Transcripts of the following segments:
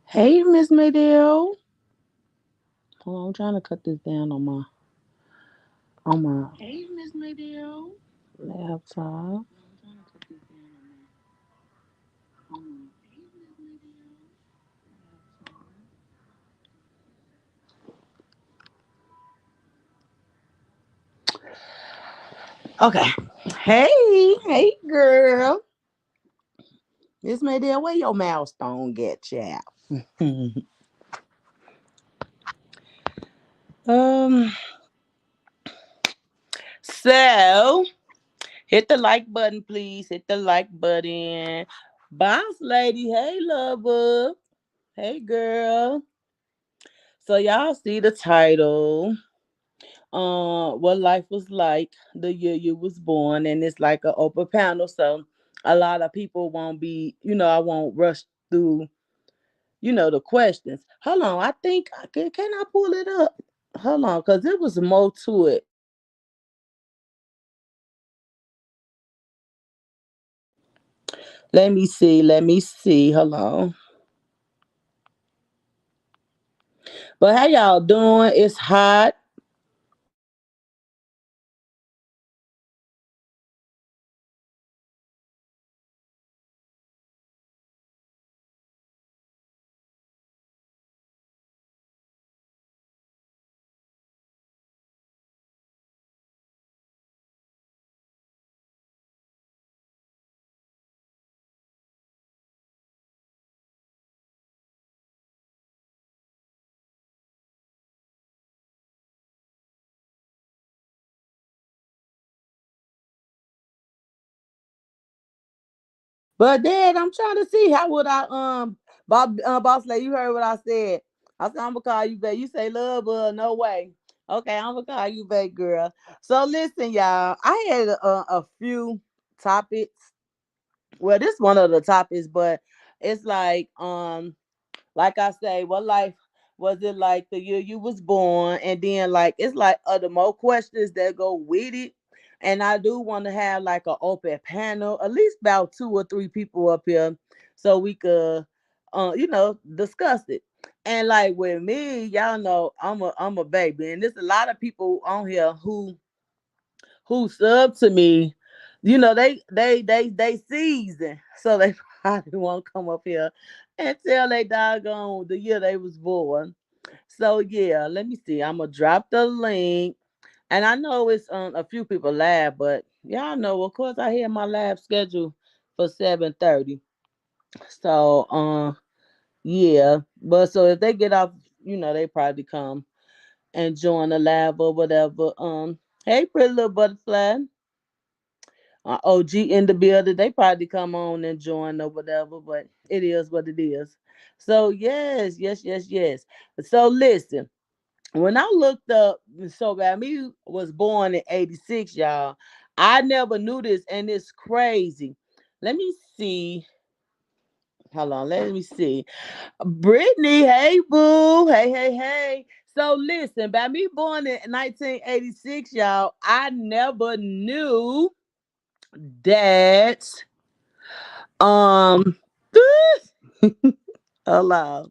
Hey, Miss Maydell. Hold on, I'm trying to cut this down on my laptop. Okay. Hey, girl. Miss Maydell, where your milestone get, child? um. So hit the like button, please. Hit the like button. Boss lady, hey, lover. Hey, girl. So y'all see the title. What life was like the year you was born, and it's like an open panel, so a lot of people won't be, I won't rush through, the questions. Hold on, I think can I pull it up? Hold on, because there was more to it. Let me see. Hold on. But how y'all doing? It's hot. But then I'm trying to see how would I boss lady, you heard what I said. I said I'm gonna call you back. You say love, no way. Okay, I'm gonna call you back, girl. So listen, y'all. I had a few topics. Well, this one of the topics, but it's like I say, what life was it like the year you was born? And then like it's like other more questions that go with it. And I do want to have like an open panel, at least about two or three people up here, so we could, discuss it. And like with me, y'all know I'm a baby, and there's a lot of people on here who sub to me. They season, so they probably won't come up here and tell they doggone the year they was born. So yeah, let me see. I'm gonna drop the link, and I know it's a few people live, but y'all know, of course, I hear my live schedule for 7:30. So yeah, but so if they get off, they probably come and join the live or whatever. Hey, pretty little butterfly. OG in the building. They probably come on and join or whatever, but it is what it is. So yes, yes, yes, yes. So listen, when I looked up, so me was born in '86, y'all. I never knew this, and it's crazy. Let me see. Hold on, let me see. Brittany, hey boo, hey, hey, hey. So listen, by me born in 1986, y'all, I never knew that Um, Hello.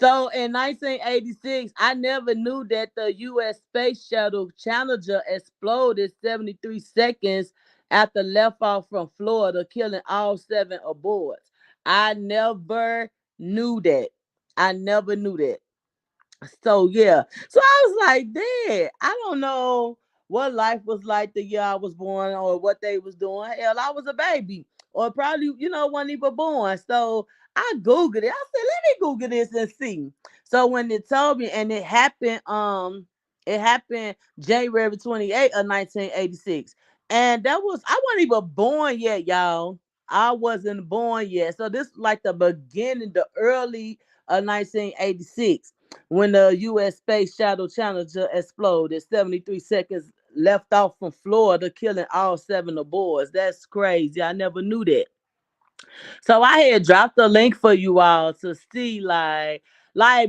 So in 1986, I never knew that the U.S. Space Shuttle Challenger exploded 73 seconds after left off from Florida, killing all seven aboard. I never knew that. I never knew that. So yeah. So I was like, Dad, I don't know what life was like the year I was born or what they was doing. Hell, I was a baby. Or probably, wasn't even born. So I Googled it. I said, let me Google this and see. So when it told me, and it happened January 28th of 1986. And that was I wasn't even born yet, y'all. I wasn't born yet. So this like the beginning, the early of 1986 when the U.S. Space Shuttle Challenger exploded. 73 seconds left off from Florida, killing all seven aboard. That's crazy. I never knew that. So I had dropped the link for you all to see, like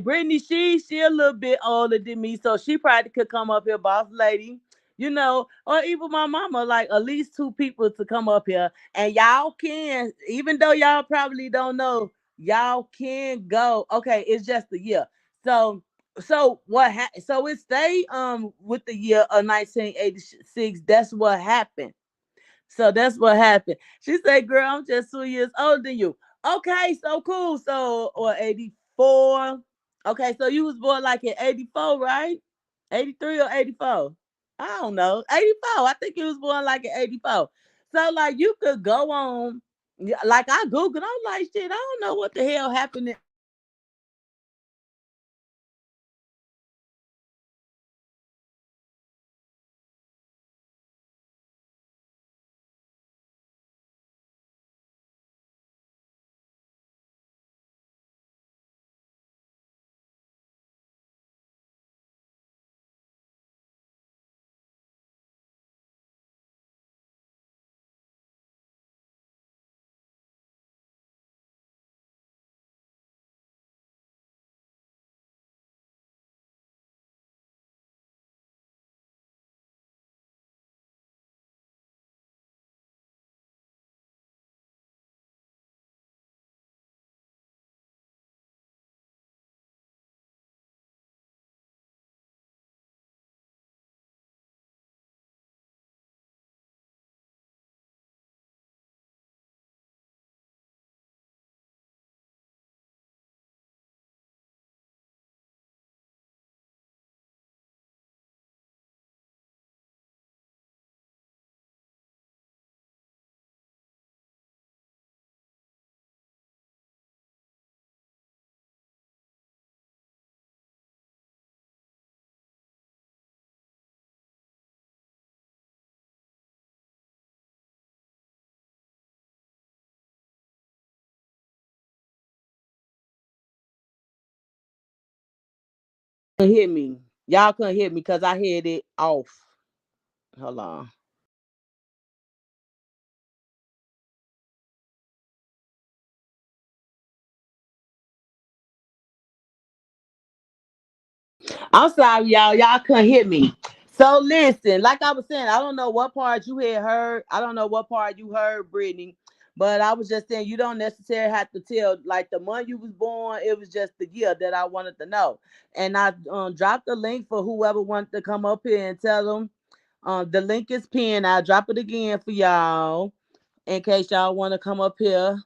Brittany, she a little bit older than me, so she probably could come up here, boss lady. Or even my mama, like at least two people to come up here. And y'all can, even though y'all probably don't know, y'all can go. Okay, it's just a year. So so it stayed with the year of 1986. That's what happened. So that's what happened. She said, "Girl, I'm just 2 years older than you." Okay, so cool. So or 84. Okay, so you was born like in 84, right? 83 or 84? I don't know. 84. I think you was born like in 84. So like you could go on. Yeah, like I googled, I'm like, shit, I don't know what the hell happened in 86. Hear me. Y'all couldn't hear me because I had it off. Hold on. I'm sorry, y'all. Y'all couldn't hear me. So listen, like I was saying, I don't know what part you had heard. I don't know what part you heard, Brittany. But I was just saying you don't necessarily have to tell like the month you was born. It was just the year that I wanted to know. And I dropped the link for whoever wanted to come up here and tell them. The link is pinned. I'll drop it again for y'all in case y'all want to come up here.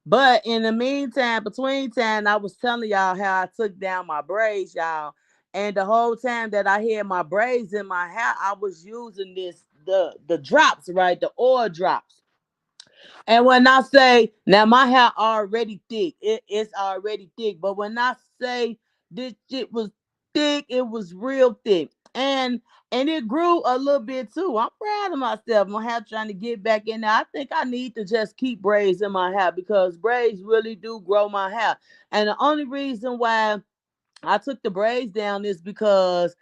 But in the meantime, between time, I was telling y'all how I took down my braids, y'all. And the whole time that I had my braids in my hair, I was using the drops, right? The oil drops. And when I say now my hair already thick, it's already thick. But when I say this shit was thick, it was real thick. And it grew a little bit too. I'm proud of myself. My hair trying to get back in there. I think I need to just keep braids in my hair because braids really do grow my hair. And the only reason why I took the braids down is because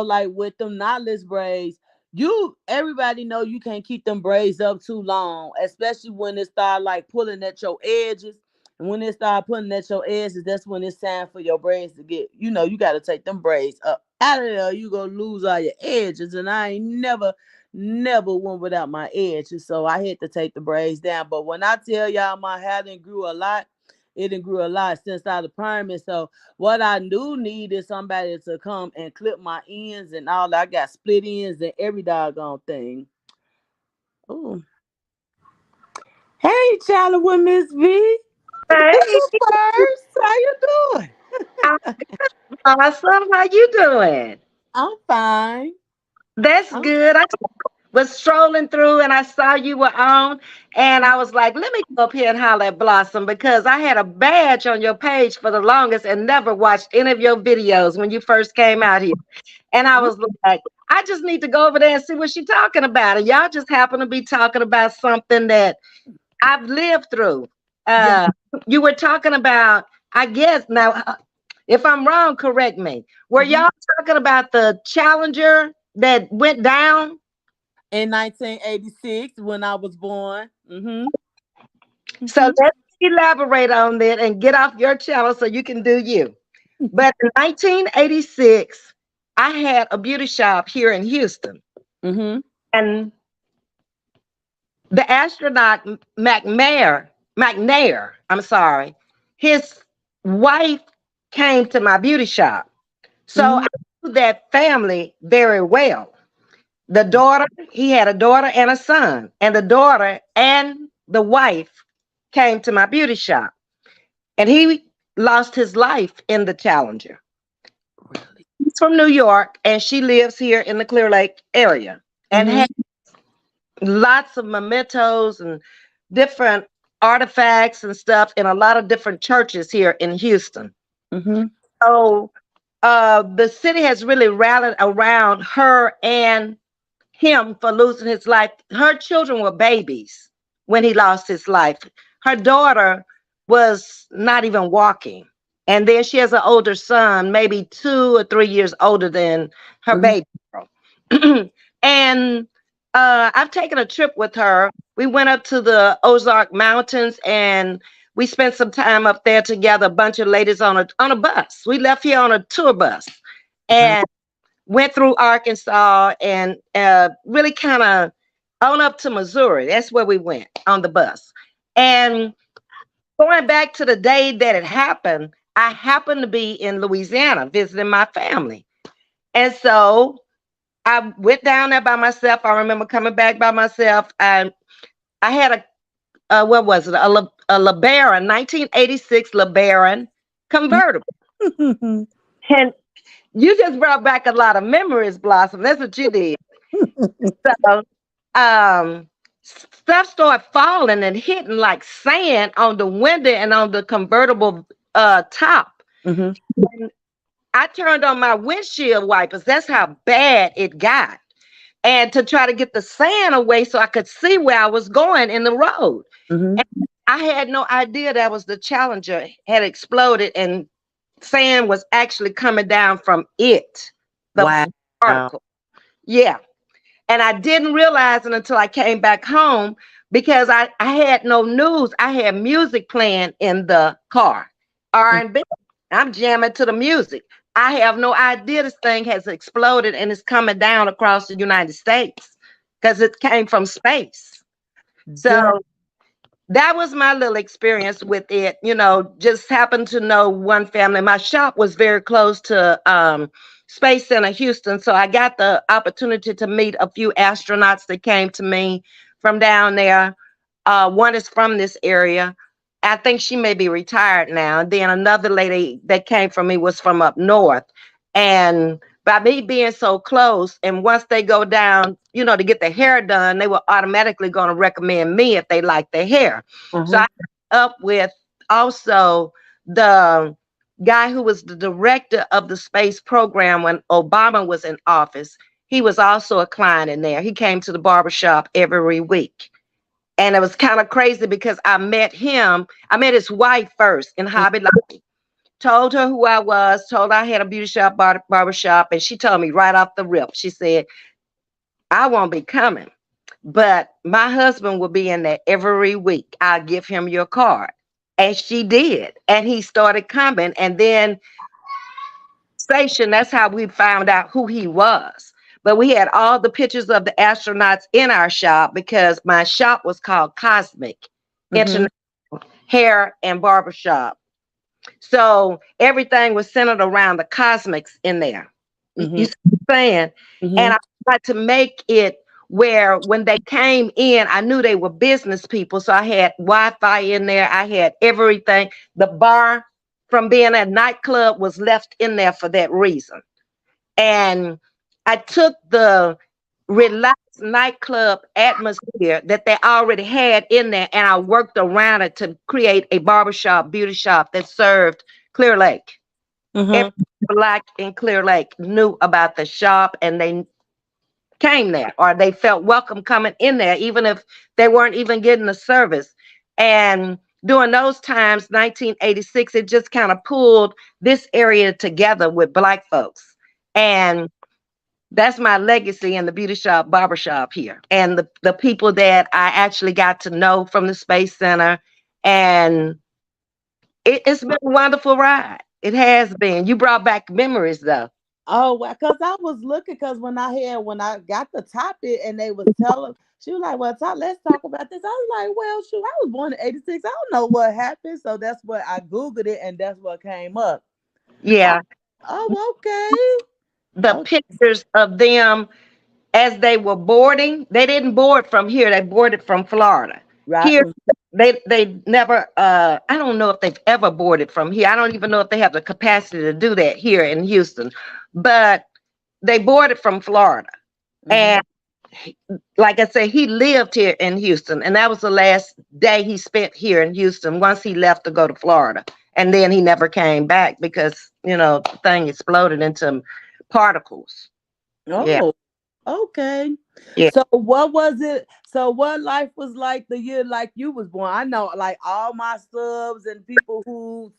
like with them knotless braids, everybody know you can't keep them braids up too long, especially when it start like pulling at your edges. And when it start pulling at your edges, that's when it's time for your braids to get, you got to take them braids up out of there. You gonna lose all your edges, and I ain't never went without my edges, so I had to take the braids down. But when I tell y'all my hair done grew a lot, it done grew a lot since I the permit. So what I do need is somebody to come and clip my ends and all. I got split ends and every doggone thing. Ooh. Hey, Charlie with Miss V. This Hey, is first. How you doing? I'm awesome. How you doing? I'm fine. That's I'm good. I was strolling through and I saw you were on, and I was like, let me go up here and holler at Blossom because I had a badge on your page for the longest and never watched any of your videos when you first came out here. And I was like, I just need to go over there and see what she's talking about. And y'all just happen to be talking about something that I've lived through. yeah. Uh, you were talking about, I guess, now, if I'm wrong, correct me. Were Mhm. y'all talking about the Challenger that went down? In 1986, when I was born. So Mhm. let's elaborate on that and get off your channel so you can do you. But in 1986, I had a beauty shop here in Houston. Mhm. And the astronaut McNair, I'm sorry. his wife came to my beauty shop. So Mhm. I knew that family very well. The daughter, he had a daughter and a son, and the daughter and the wife came to my beauty shop, and he lost his life in the Challenger. Really? He's from New York, and she lives here in the Clear Lake area and Mhm. has lots of mementos and different artifacts and stuff in a lot of different churches here in Houston. Mhm. So the city has really rallied around her and him for losing his life. Her children were babies when he lost his life. Her daughter was not even walking. And then she has an older son, maybe 2 or 3 years older than her Mhm. baby girl. And I've taken a trip with her. We went up to the Ozark Mountains and we spent some time up there together, a bunch of ladies on a bus. We left here on a tour bus. Wow. And went through Arkansas and really kind of on up to Missouri. That's where we went on the bus. And going back to the day that it happened, I happened to be in Louisiana visiting my family. And so I went down there by myself. I remember coming back by myself. And I had what was it? A LeBaron, 1986 LeBaron convertible. And you just brought back a lot of memories, Blossom. That's what you did. So stuff started falling and hitting like sand on the window and on the convertible top. Mhm. And I turned on my windshield wipers. That's how bad it got. And to try to get the sand away so I could see where I was going in the road. Mhm. And I had no idea that was the Challenger had exploded and sand was actually coming down from it, the Wow. particle. Yeah. And I didn't realize it until I came back home because I had no news. I had music playing in the car, R&B. I'm jamming to the music. I have no idea this thing has exploded and is coming down across the United States because it came from space. Girl. So that was my little experience with it. Just happened to know one family. My shop was very close to Space Center Houston, so I got the opportunity to meet a few astronauts that came to me from down there. One is from this area. I think she may be retired now. And then another lady that came from me was from up north. And by me being so close, and once they go down, to get their hair done, they were automatically going to recommend me if they like their hair. So I Mhm. up with also the guy who was the director of the space program when Obama was in office. He was also a client in there. He came to the barbershop every week. And it was kind of crazy because I met him. I met his wife first in Hobby Lobby. Told her who I was, told her I had a beauty shop, barbershop, and she told me right off the rip. She said, I won't be coming, but my husband will be in there every week. I'll give him your card. And she did. And he started coming. And then station, that's how we found out who he was. But we had all the pictures of the astronauts in our shop because my shop was called Cosmic Mhm. International Hair and Barbershop. So everything was centered around the cosmics in there. You Mhm. see what I'm saying? And Mhm. I tried to make it where when they came in, I knew they were business people. So I had Wi-Fi in there. I had everything. The bar from being a nightclub was left in there for that reason. And I took the relaxed nightclub atmosphere that they already had in there and I worked around it to create a barbershop, beauty shop that served Clear Lake. Every Mhm. black in Clear Lake knew about the shop and they came there or they felt welcome coming in there, even if they weren't even getting the service. And during those times, 1986, it just kind of pulled this area together with black folks. And that's my legacy in the beauty shop, barbershop here. And the people that I actually got to know from the Space Center. And it's been a wonderful ride. It has been. You brought back memories though. Oh, well, cause I was looking, cause when I got the topic and they was telling, she was like, "Well, let's talk about this." I was like, "Well, shoot, I was born in '86. I don't know what happened." So that's what I googled it, and that's what came up. Oh, Yeah, oh, okay, the oh, pictures of them as they were boarding, they didn't board from here. They boarded from Florida. right. Here, they never. I don't know if they've ever boarded from here. I don't even know if they have the capacity to do that here in Houston. But they boarded from Florida, Mm-hmm. and like I said, he lived here in Houston, and that was the last day he spent here in Houston. Once he left to go to Florida, and then he never came back because the thing exploded into particles. Yeah, Oh, okay. yeah. So what was it? So what life was like the year like you was born? I know like all my subs and people who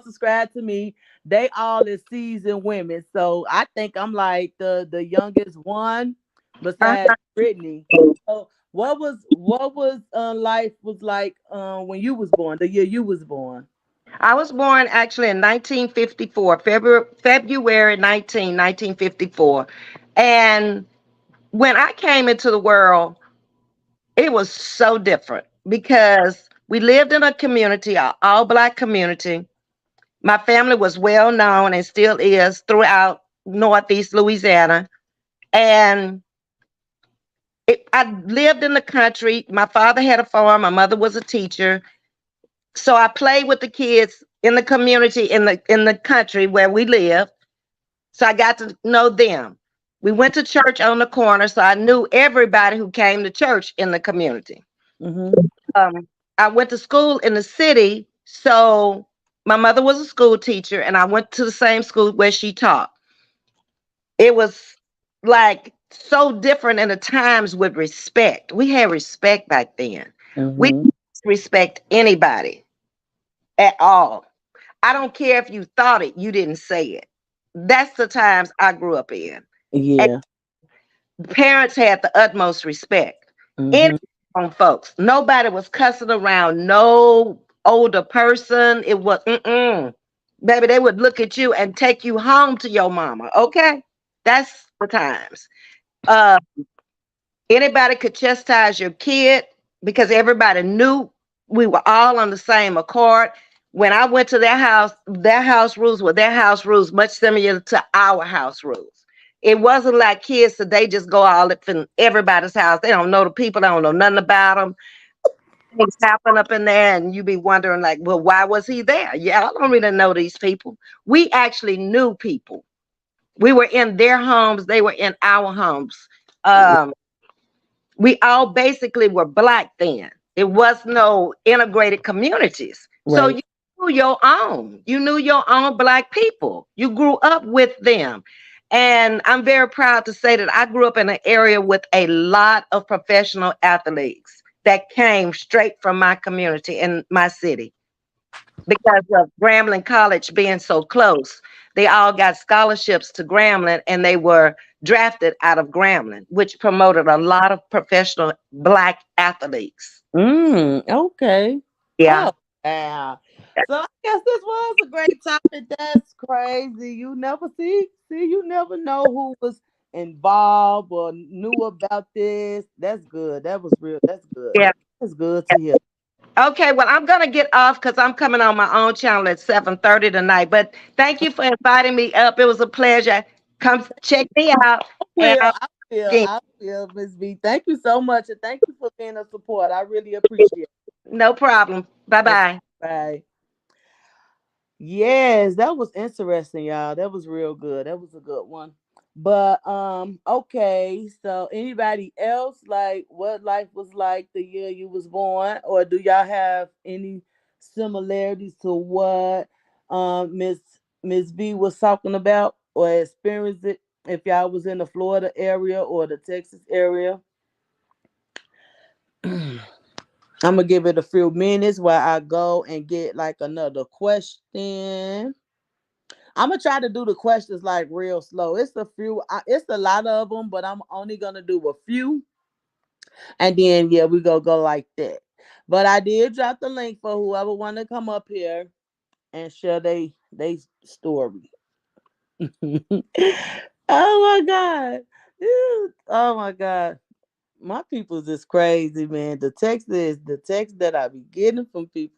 subscribe to me, they all is seasoned women. So I think I'm like the youngest one besides Brittany. So what was life was like when you was born, the year you was born? I was born actually in 1954, February 1954. And when I came into the world, it was so different because we lived in a community, an all black community. My family was well known and still is throughout Northeast Louisiana. And I lived in the country. My father had a farm, my mother was a teacher. So I played with the kids in the community in the country where we lived. So I got to know them. We went to church on the corner, so I knew everybody who came to church in the community. Mm-hmm. Um, I went to school in the city, so my mother was a school teacher, and I went to the same school where she taught. It was like so different in the times with respect. We had respect back then. We Mm-hmm. didn't respect anybody at all. I don't care if you thought it, you didn't say it. That's the times I grew up in. And Yeah. parents had the utmost respect. Any Mm-hmm. grown folks, nobody was cussing around no older person. It was, baby, they would look at you and take you home to your mama. Okay, that's the times. Uh, Anybody could chastise your kid because everybody knew we were all on the same accord. When I went to their house rules were their house rules, much similar to our house rules. It wasn't like kids today just go all up in everybody's house. They don't know the people, they don't know nothing about them. Things happen up in there, and you be wondering, like, well, why was he there? Yeah, I don't really know these people. We actually knew people. We were in their homes, they were in our homes. Um, we all basically were black then. It was no integrated communities. So Right. you knew your own. You knew your own black people. You grew up with them. And I'm very proud to say that I grew up in an area with a lot of professional athletes that came straight from my community in my city because of Grambling College being so close. They all got scholarships to Grambling and they were drafted out of Grambling, which promoted a lot of professional black athletes. Okay. Yeah. Oh, yeah. So I guess this was a great topic. That's crazy. You never know who was involved or knew about this. That's good. That was real. That's good. Yeah. That's good to hear. Okay, well, I'm gonna get off because I'm coming on my own channel at 7:30 tonight. But thank you for inviting me up. It was a pleasure. Come check me out. And Will, I'll I will, again, I will, Miss B. Thank you so much. And thank you for being a support. I really appreciate no problem. Bye it. bye. Bye. Yes, that was interesting, y'all. That was real good. That was a good one. But okay, so anybody else like what life was like the year you was born, or do y'all have any similarities to what Miss B was talking about or experienced it if y'all was in the Florida area or the Texas area? I'm gonna give it a few minutes while I go and get like another question. I'm gonna try to do the questions like real slow. It's a few, it's a lot of them, but I'm only gonna do a few, and then yeah, we go like that. But I did drop the link for whoever want to come up here and share they story. Oh my God. Oh my God. My people's is crazy, man. The text that I be getting from people.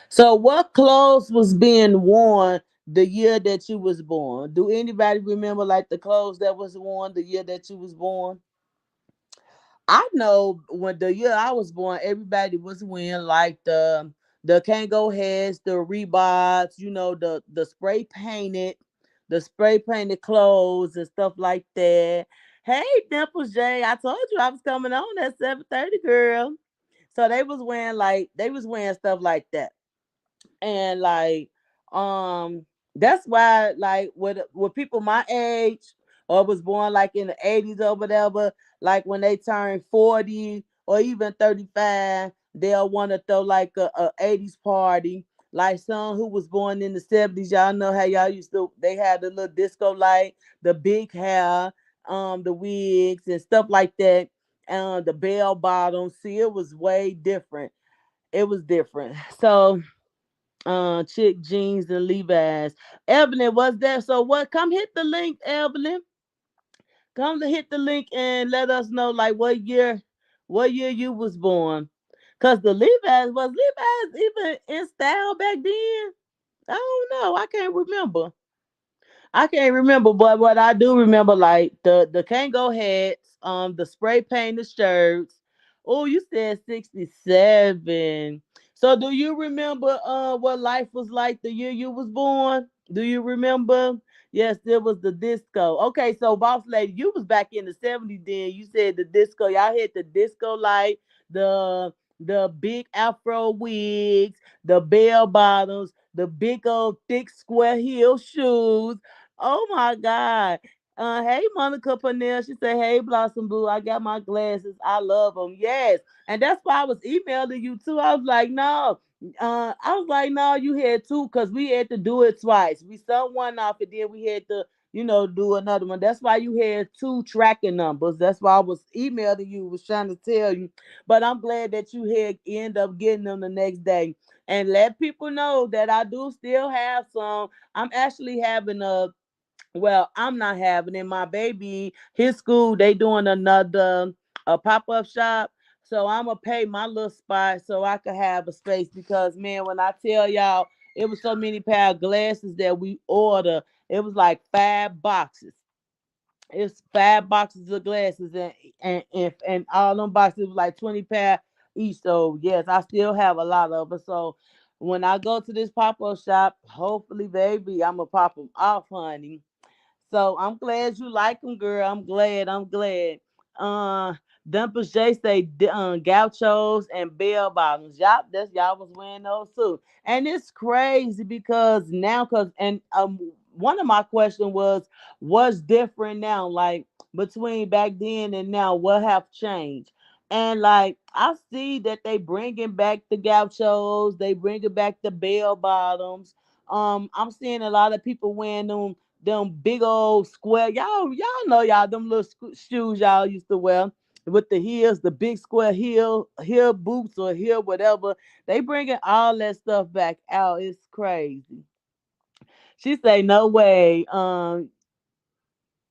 So what clothes was being worn the year that you was born? Do anybody remember like the clothes that was worn the year that you was born? I know when the year I was born, everybody was wearing like the Kango heads, the Reeboks, the the spray painted clothes and stuff like that. Hey, Dimples J, I told you I was coming on at 7:30, girl. So they was wearing stuff like that. And like um that's why like with people my age or was born like in the 80s or whatever, like when they turn 40 or even 35, they'll want to throw like a 80s party. Like some who was born in the 70s, y'all know how y'all used to, they had the little disco light, the big hair, the wigs and stuff like that, the bell bottoms. See, it was way different. It was different. So chick jeans and Levi's. Evelyn, was there? So what? Come hit the link, Evelyn. Come to hit the link and let us know like what year you was born. Cause the Levi's even in style back then? I don't know. I can't remember. I can't remember, but what I do remember, like the Kango hats, the spray painted shirts. Oh, you said 67. So do you remember what life was like the year you was born? Do you remember? Yes, there was the disco. Okay, so boss lady, you was back in the 70s then. You said the disco. Y'all had the disco light, the big afro wigs, the bell bottoms, the big old thick square heel shoes. Oh my God. Hey, Monica Purnell. She said, "Hey, Blossom Blue. I got my glasses. I love them. Yes." And that's why I was emailing you too. I was like, no. No, you had two because we had to do it twice. We sent one off and then we had to, do another one. That's why you had two tracking numbers. That's why I was emailing you, was trying to tell you. But I'm glad that you had end up getting them the next day. And let people know that I do still have some. I'm actually having I'm not having it. My baby, his school, they doing another a pop-up shop. So I'ma pay my little spot so I could have a space because man, when I tell y'all it was so many pair of glasses that we order, it was like 5 boxes. It's 5 boxes of glasses and all them boxes was like 20 pair each. So yes, I still have a lot of them. So when I go to this pop-up shop, hopefully, baby, I'ma pop them off, honey. So I'm glad you like them, girl. I'm glad. I'm glad. Uh, Dumpers J say gauchos and bell bottoms. Y'all was wearing those too. And it's crazy because now, one of my question was, what's different now? Like between back then and now, what have changed? And like I see that they bringing back the gauchos, they bringing back the bell bottoms. I'm seeing a lot of people wearing them big old square. Y'all know y'all them little shoes y'all used to wear with the heels, the big square heel boots or heel whatever. They bringing all that stuff back out. It's crazy. She say no way.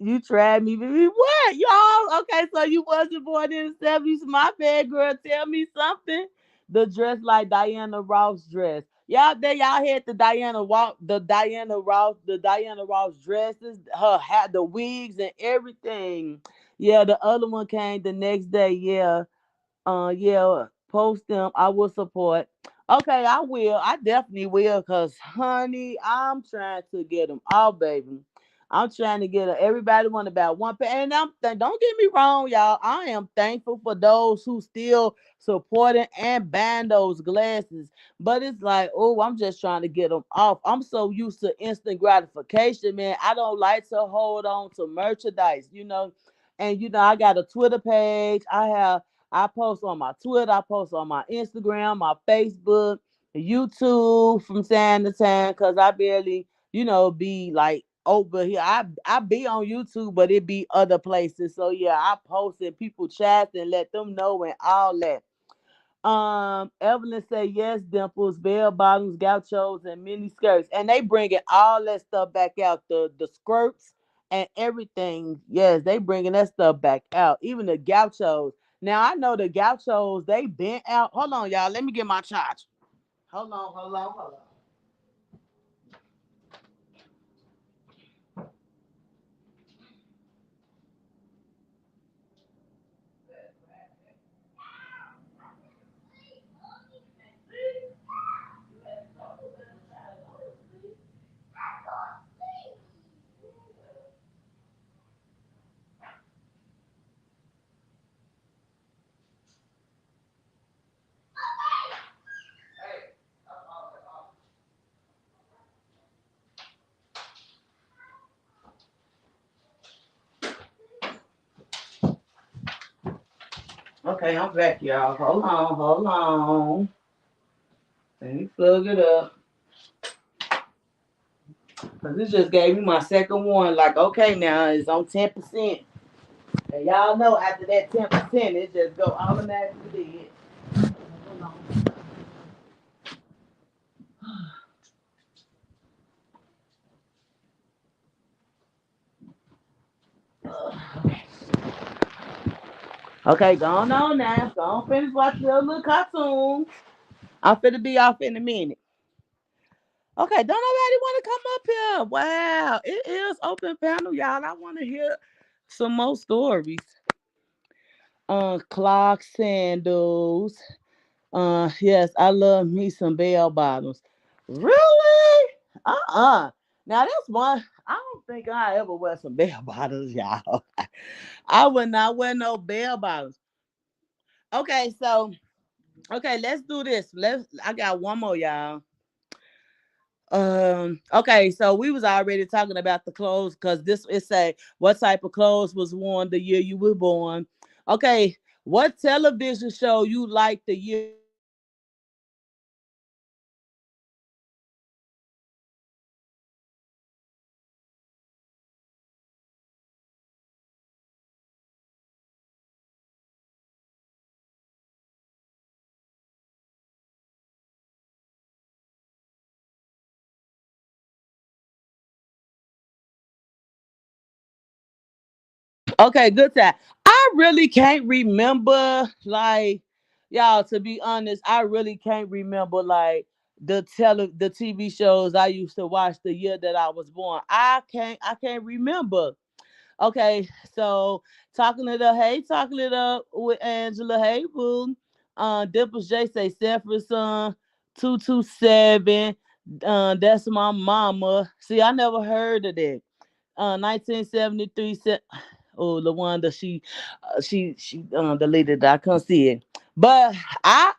You tried me, baby. What, y'all? Okay, so you wasn't born in the 70s. My bad, girl. Tell me something. The dress like Diana Ross dress. Y'all there, y'all had the Diana Ross dresses, her hat, the wigs and everything. Yeah, the other one came the next day. Yeah, post them. I will support. Okay, I will. I definitely will, cause honey, I'm trying to get them all, baby. I'm trying to get everybody want about one page. And don't get me wrong, y'all. I am thankful for those who still supporting and buying those glasses. But it's like, oh, I'm just trying to get them off. I'm so used to instant gratification, man. I don't like to hold on to merchandise, you know. And I got a Twitter page. I post on my Twitter, I post on my Instagram, my Facebook, YouTube from time to time, because I barely, be like over here. I be on YouTube, but it be other places. So yeah, I post and people chat and let them know and all that. Evelyn said yes, dimples, bell bottoms, gauchos, and mini skirts, and they bringing all that stuff back out. The skirts and everything. Yes, they bringing that stuff back out. Even the gauchos. Now I know the gauchos they been out. Hold on, y'all. Let me get my charge. Hold on, hold on, hold on. Okay, I'm back, y'all. Hold on, hold on. Let me plug it up. Cause this just gave me my second one. Like, okay, now it's on 10%. And y'all know after that 10%, it just go automatically dead. Okay, go on now. Go on, finish watching your little cartoon. I'm finna be off in a minute. Okay, don't nobody want to come up here. Wow, it is open panel, y'all. I want to hear some more stories. Clock sandals. Yes, I love me some bell bottoms. Really? Now that's one. I don't think I ever wear some bell bottoms, y'all. I would not wear no bell bottoms. Okay, so let's do this. I got one more, y'all. Okay, so we was already talking about the clothes because this it say what type of clothes was worn the year you were born. Okay, what television show you liked the year you were born? Okay, good time. I really can't remember, like, y'all. To be honest, I really can't remember like the TV shows I used to watch the year that I was born. I can't remember. Okay, so talking it up with Angela. Hey, boo. Dimples J say Sanford Son 227. That's my mama. See, I never heard of that. 1973. Oh, LaWanda, she deleted it. I couldn't see it. But I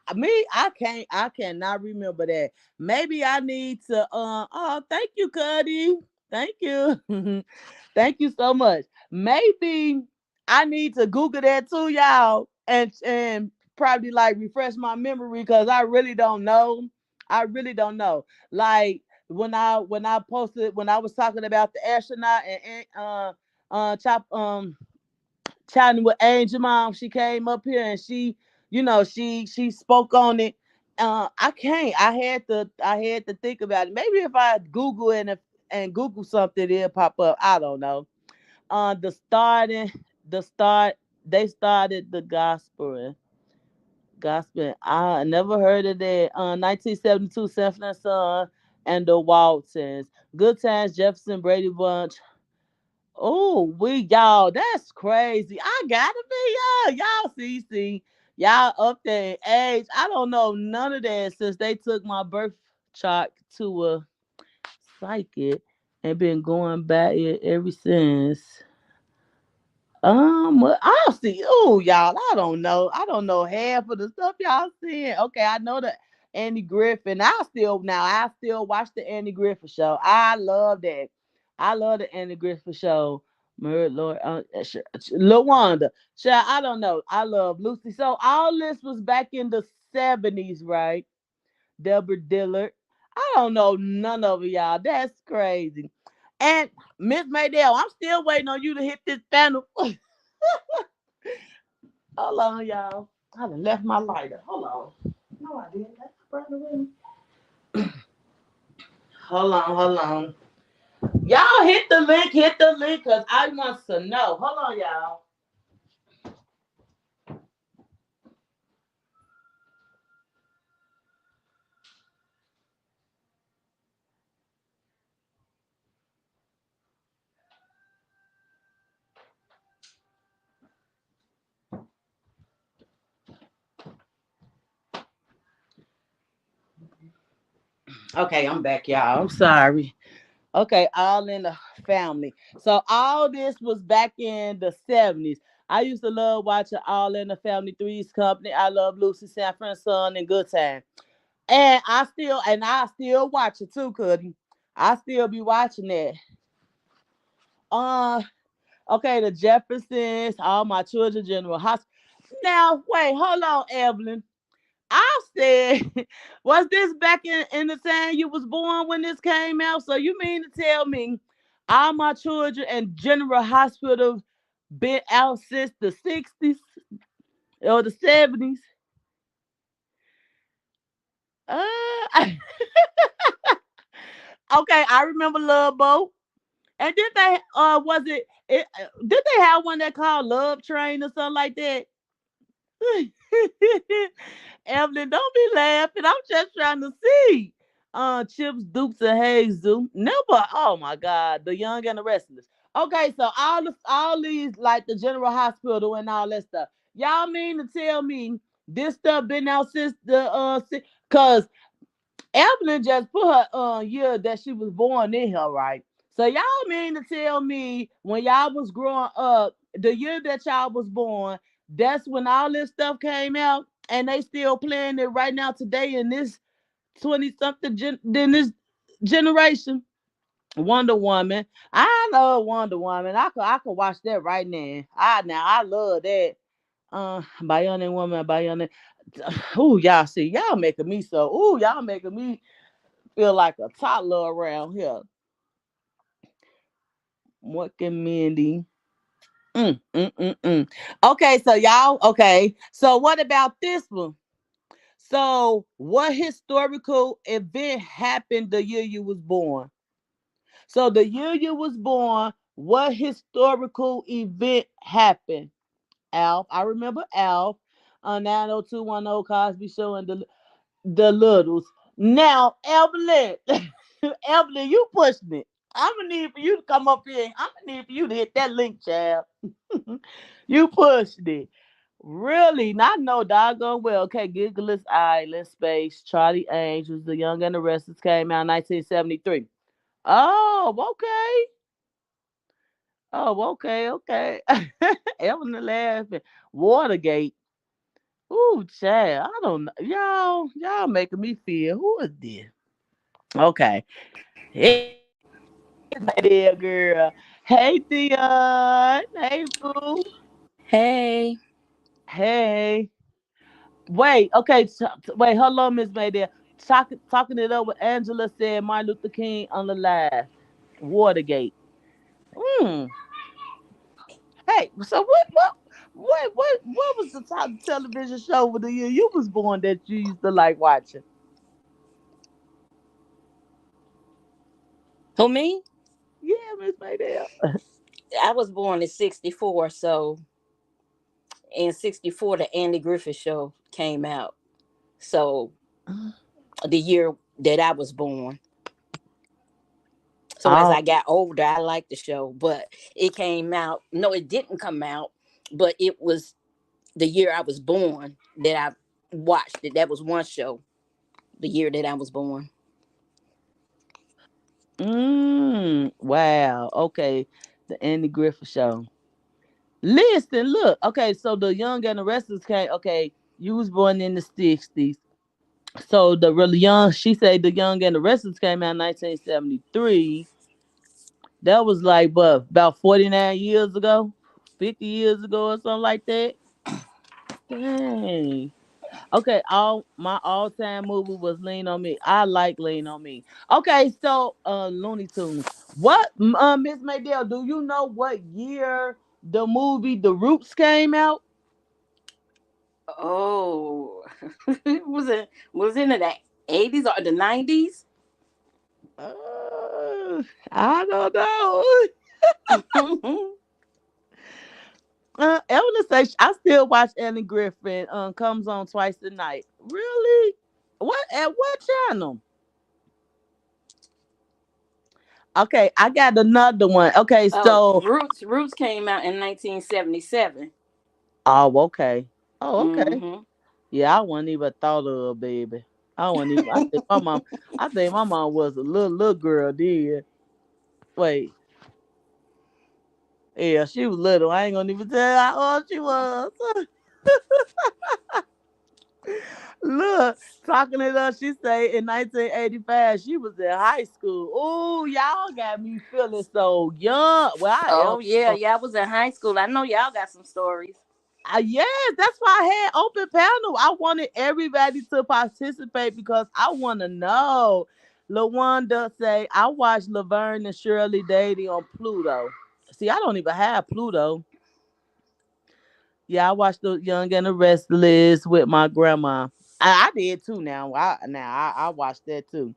cannot remember that. Maybe I need to oh, thank you, Cuddy. Thank you. Thank you so much. Maybe I need to Google that too, y'all, and probably like refresh my memory because I really don't know. I really don't know. Like when I posted when I was talking about the astronaut and chop chatting with Angel Mom, she came up here and she spoke on it. I had to think about it. Maybe if I Google it and Google something, it'll pop up. I don't know. The starting the start they started the gospel. I never heard of that. 1972, Sanford and Son and the Waltons. Good Times, Jefferson, Brady Bunch. Oh, y'all, that's crazy. I gotta be y'all. See, y'all up there in age. I don't know none of that since they took my birth chart to a psychic and been going back it ever since. I'll see. Oh, y'all, I don't know. I don't know half of the stuff y'all seeing. Okay, I know the Andy Griffin. I still watch the Andy Griffin show. I love that. I love the Andy Griffin show. Murder Lord, Lawanda. Child, I don't know. I love Lucy. So all this was back in the 70s, right? Deborah Dillard. I don't know none of it, y'all. That's crazy. And Miss Maydell, I'm still waiting on you to hit this panel. Hold on, y'all. I done left my lighter. Hold on. No, I didn't. That's brother with me. Hold on. Y'all hit the link, because I want to know. Hold on, y'all. Okay, I'm back, y'all. I'm sorry. Okay, All in the Family. So all this was back in the 70s. I used to love watching All in the Family, Three's Company. I love Lucy Sanford Son and Good Time. And I still watch it too, Cuddy. I still be watching that. Uh okay, the Jeffersons, All My Children, General Hospital. Now, wait, hold on, Evelyn. I said, was this back in the time you was born when this came out? So you mean to tell me All My Children and General Hospital been out since the 60s or the 70s? Uh, okay, I remember Love Boat. And did they did they have one that called Love Train or something like that? Evelyn, don't be laughing. I'm just trying to see. Chips, Dukes, and Hazel. Never. Oh my God, The Young and the Restless. Okay, so all these like the General Hospital and all that stuff. Y'all mean to tell me this stuff been out since cause Evelyn just put her year that she was born in here, right? So y'all mean to tell me when y'all was growing up, the year that y'all was born, that's when all this stuff came out, and they still playing it right now today in this 20 something in this generation. Wonder Woman. I love Wonder Woman. I could watch that right now. I love that. Bionic Woman, Bionic. Ooh, y'all see, y'all making me feel like a toddler around here. Mork and Mindy. Okay, so y'all, okay. So what about this one? So what historical event happened the year you was born? So the year you was born, what historical event happened? Alf. I remember Alf. 90210 Cosby Show and the Littles. Now, Evelyn, Evelyn, you pushing it. I'm gonna need for you to come up here. I'm gonna need for you to hit that link, child. You pushed it. Really? Not no doggone well. Okay, Gigglers Island, Space, Charlie Angels, The Young and the Restless came out in 1973. Oh, okay. Oh, okay. Evelyn laughing. Watergate. Ooh, child. I don't know. Y'all making me feel. Who is this? Okay. Hey there, girl. Hey, Dion. Hey, Boo. Hey, Hey. Wait, okay. Wait, hello, Miss Mayday. Talking it up with Angela said Martin Luther King on the live. Watergate. Hmm. Hey, so what was the top television show with the year you was born that you used to like watching? who me? Yeah, Miss Mayday. I was born in '64, so in '64 the Andy Griffith Show came out. So the year that I was born. So as Oh, I got older, I liked the show, but it came out. No, it didn't come out, but it was the year I was born that I watched it. That was one show. The year that I was born. Wow. Okay. The Andy Griffith Show. Listen, look. Okay, so the Young and the Restless came. Okay, you was born in the 60s. So the really young, she said the Young and the Restless came out in 1973. That was like, what, about 49 years ago? 50 years ago or something like that? Dang. Okay, all time movie was Lean on Me. I like Lean on Me. Okay, so Looney Tunes. What Miss Maydell, do you know what year the movie The Roots came out? Oh, was it in the 80s or the 90s? Uh, I don't know. Evelyn say I still watch Annie Griffin. Comes on twice a night. Really? What at what channel? Okay, I got another one. Okay, Oh, so Roots came out in 1977. oh okay. Oh okay. Mm-hmm. Yeah, I wasn't even thought of baby. I wasn't even. I think my mom was a little girl. Did wait? Yeah, she was little. I ain't gonna even tell you how old she was. Look, talking to her, she say in 1985 she was in high school. Oh, y'all got me feeling so young. Well, I am. Oh yeah, yeah. I was in high school. I know y'all got some stories. Yes, that's why I had open panel. I wanted everybody to participate because I want to know. LaWanda say I watched Laverne and Shirley dating on Pluto. See, I don't even have Pluto. Yeah, I watched The Young and the Restless with my grandma. I did too. I watched that too,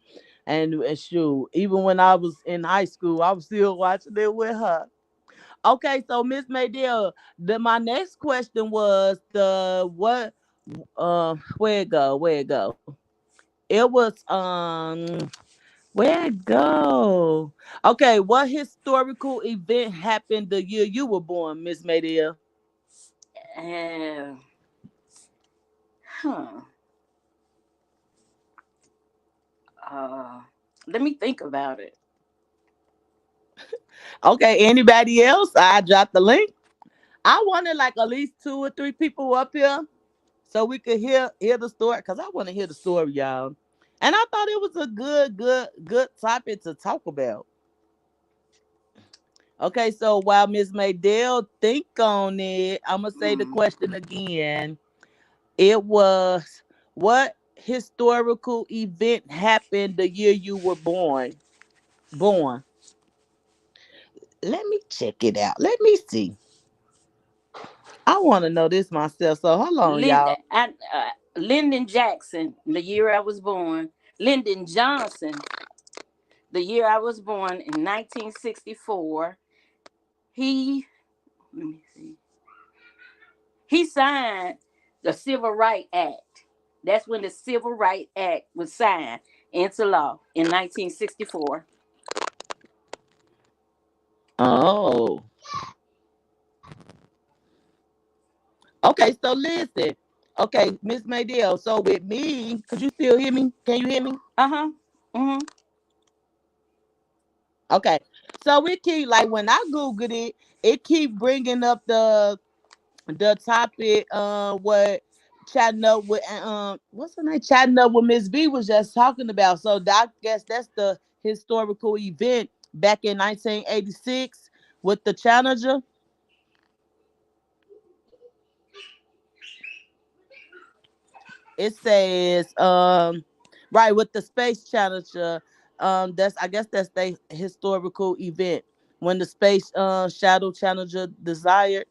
and shoot, even when I was in high school, I was still watching it with her. Okay, so Miss Maydell, my next question was the what? Where it go? Where it go? It was where it go? Okay, what historical event happened the year you were born, Miss Maydell? Uh, huh. Uh, Let me think about it. Okay, anybody else? I dropped the link. I wanted like at least two or three people up here so we could hear the story because I want to hear the story, y'all. And I thought it was a good topic to talk about. Okay, so while Miss Maydell think on it, I'm gonna say the Hmm. question again. It was what historical event happened the year you were born? Born. Let me check it out. Let me see. I want to know this myself. So hold on, y'all. Lyndon Jackson, the year I was born. Lyndon Johnson, the year I was born in 1964. He, let me see, he signed the Civil Rights Act. That's when the Civil Rights Act was signed into law in 1964. Oh, okay. So listen. Okay, Miss Maydell. So with me, could you still hear me? Can you hear me? Uh huh. Mm-hmm. Okay. So it keep like when I googled it, it keep bringing up the topic. What chatting up with what's her name? Chatting up with Miss V was just talking about. So I guess that's the historical event back in 1986 with the Challenger. It says right with the space challenger. That's I guess that's the historical event when the space shuttle challenger desired.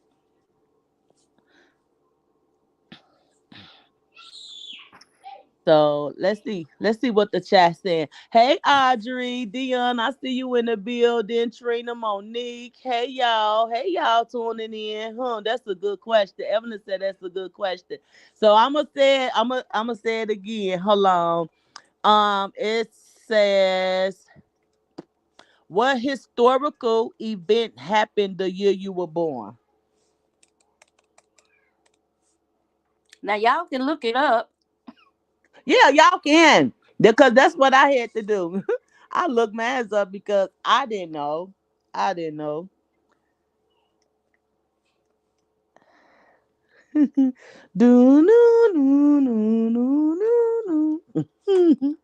So let's see what the chat saying. Hey Audrey, Dion, I see you in the building. Trina, Monique, hey y'all tuning in. That's a good question. Evelyn said that's a good question. So I'm gonna say it again. Hold on. It says, what historical event happened the year you were born? Now y'all can look it up. Yeah, y'all can. Because that's what I had to do. I looked mine up because I didn't know. I didn't know. do no no no no no no.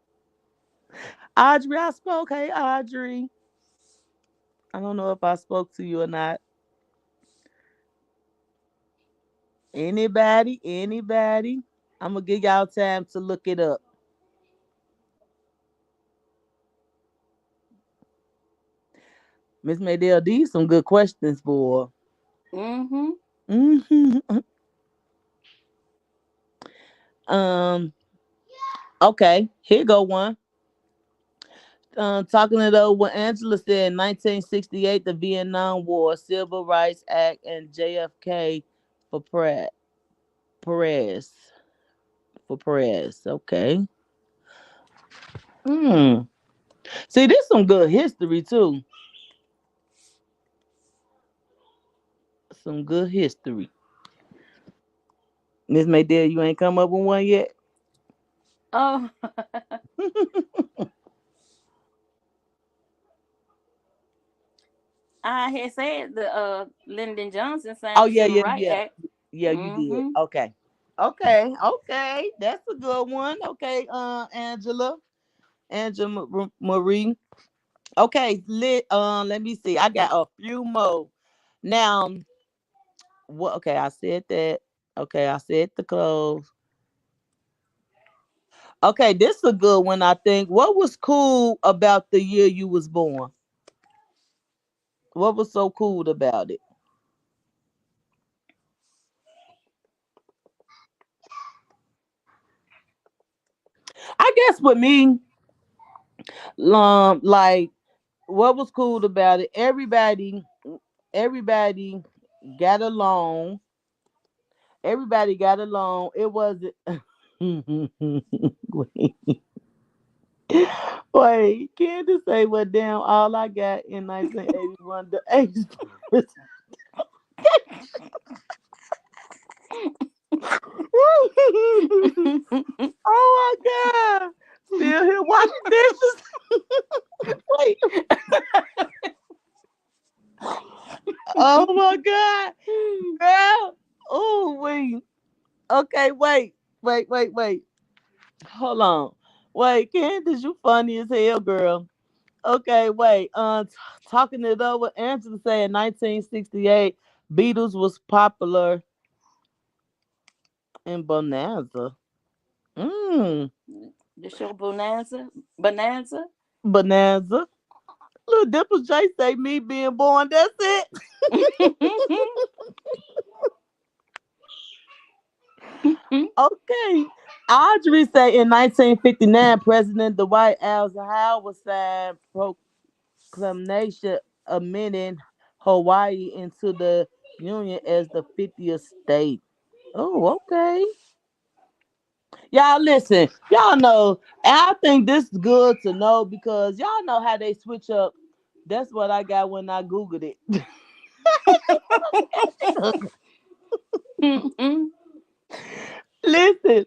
Audrey, I spoke. Hey, Audrey. I don't know if I spoke to you or not. Anybody? Anybody? I'm gonna give y'all time to look it up. Miss Maydell, these some good questions, boy. Mm-hmm. hmm Um. Okay, here go one. Talking it over, what Angela said in 1968, the Vietnam War, Civil Rights Act, and JFK for Perez. For Perez. Okay. Hmm. See, this some good history too. Some good history. Miss Maydell, you ain't come up with one yet? Oh, I had said the Lyndon Johnson Oh signed the yeah, Civil yeah, Rights yeah. Act. Yeah, you did. Mm-hmm. Okay. Okay. Okay. That's a good one. Okay, Angela. Angela Marie. Okay, let me see. I got a few more. Now, what okay, I said that. Okay, I said the clothes. Okay, this is a good one, I think. What was cool about the year you was born? What was so cool about it? I guess with me, like what was cool about it? Everybody got along. Everybody got along. It wasn't wait, wait, Candace say what damn all I got in 1981 the age. Oh my god. Still here washing dishes. Wait. Oh my god. Girl. Oh wait. Okay, wait. Hold on. Wait, Candace, you funny as hell, girl. Okay, wait. Talking it over, Angela said in 1968, Beatles was popular in Bonanza. Mm, The show Bonanza. Bonanza. Bonanza. Little Dipper J say me being born. That's it. Okay. Audrey say in 1959, President Dwight Eisenhower signed proclamation amending Hawaii into the Union as the 50th state. Oh, okay. Y'all listen, y'all know, and I think this is good to know because y'all know how they switch up. That's what I got when I Googled it. Listen,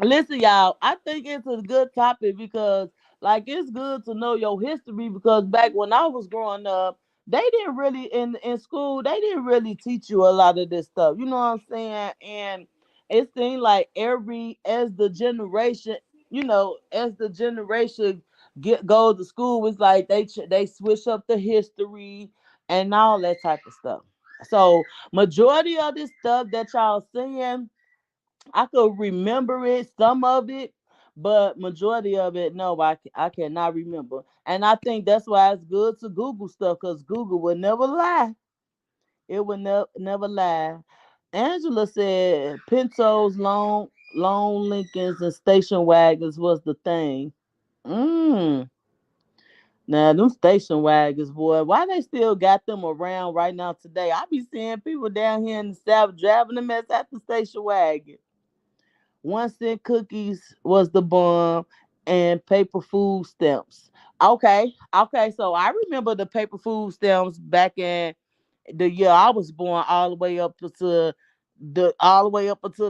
listen, y'all. I think it's a good topic because, like, it's good to know your history because back when I was growing up, they didn't really in school. They didn't really teach you a lot of this stuff. You know what I'm saying? And it seemed like every as the generation, as the generation goes to school, it's like they switch up the history and all that type of stuff. So majority of this stuff that y'all seeing I could remember it, some of it, but majority of it, no, I cannot remember. And I think that's why it's good to Google stuff because Google will never lie. It will never lie. Angela said Pintos, long Lincolns, and station wagons was the thing. Mm. Now them station wagons, boy, why they still got them around right now today? I be seeing people down here in the South driving them as at the station wagon. 1 cent cookies was the bomb and paper food stamps. Okay. So I remember the paper food stamps back in the year I was born, all the way up until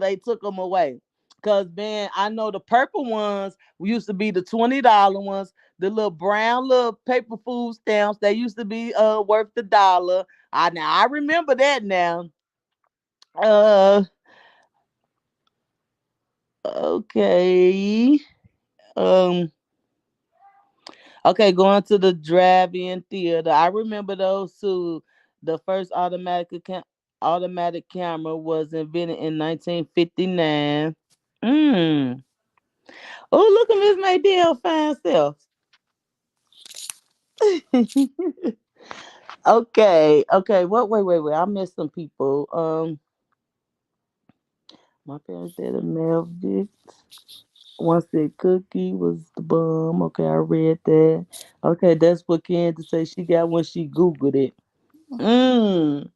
they took them away. Cause man, I know the purple ones used to be the $20 ones. the little brown little paper food stamps. They used to be worth $1. I remember that now. Uh okay. Um okay, going to the drive-in theater. I remember those two. The first automatic camera was invented in 1959. Mm. Oh, look at Miss Maydell fine self. Okay. What? Wait. I missed some people. My parents did a Melvin. One said Cookie was the bum. Okay, I read that. Okay, that's what Candy say she got when she Googled it. Mm.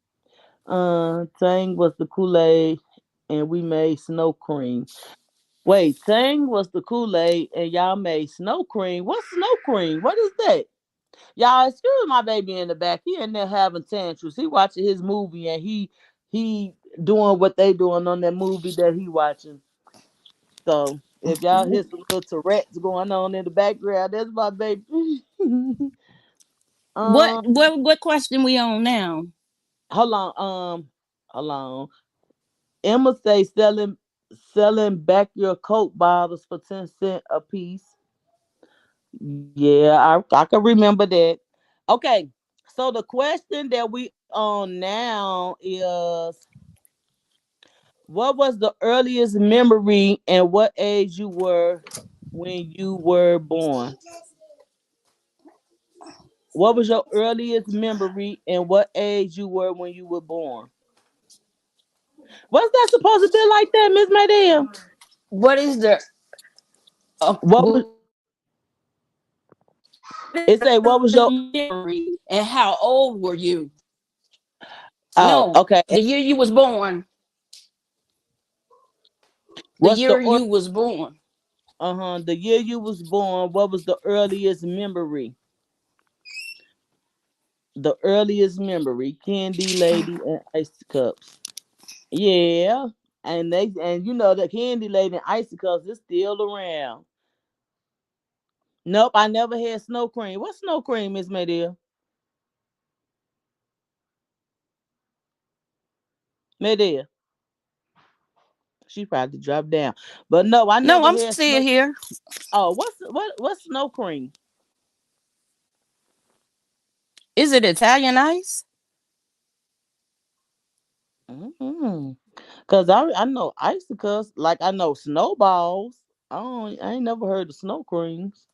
Tang was the Kool-Aid and we made snow cream. Wait, Tang was the Kool-Aid and y'all made snow cream. What's snow cream? What is that? Y'all, excuse my baby in the back. He in there having tantrums. He watching his movie and he doing what they doing on that movie that he watching. So if y'all hear some little Tourette's going on in the background, that's my baby. What um, what what question we on now? hold on. Hold on. Emma say selling back your Coke bottles for 10 cents a piece. Yeah, I can remember that. Okay, so the question that we on now is, what was the earliest memory and what age you were when you were born? What was your earliest memory and what age you were when you were born? What's that supposed to be like that, Miss Madam? What is the What was what is the it say? What was your memory and how old were you? oh No, okay. the year you was born. The What's the year you was born. the year you was born? What was the earliest memory? The earliest memory, Candy Lady and Ice Cups. Yeah, and you know the Candy Lady and Ice Cups is still around. Nope, I never had snow cream. What snow cream, Miss Maydia? Maydia, she probably dropped down. But no, I No, never I'm had still snow. here. Oh, what's snow cream? Is it Italian ice? Mm-hmm. Cause I know icicles, like I know snowballs. I ain't never heard of snow creams.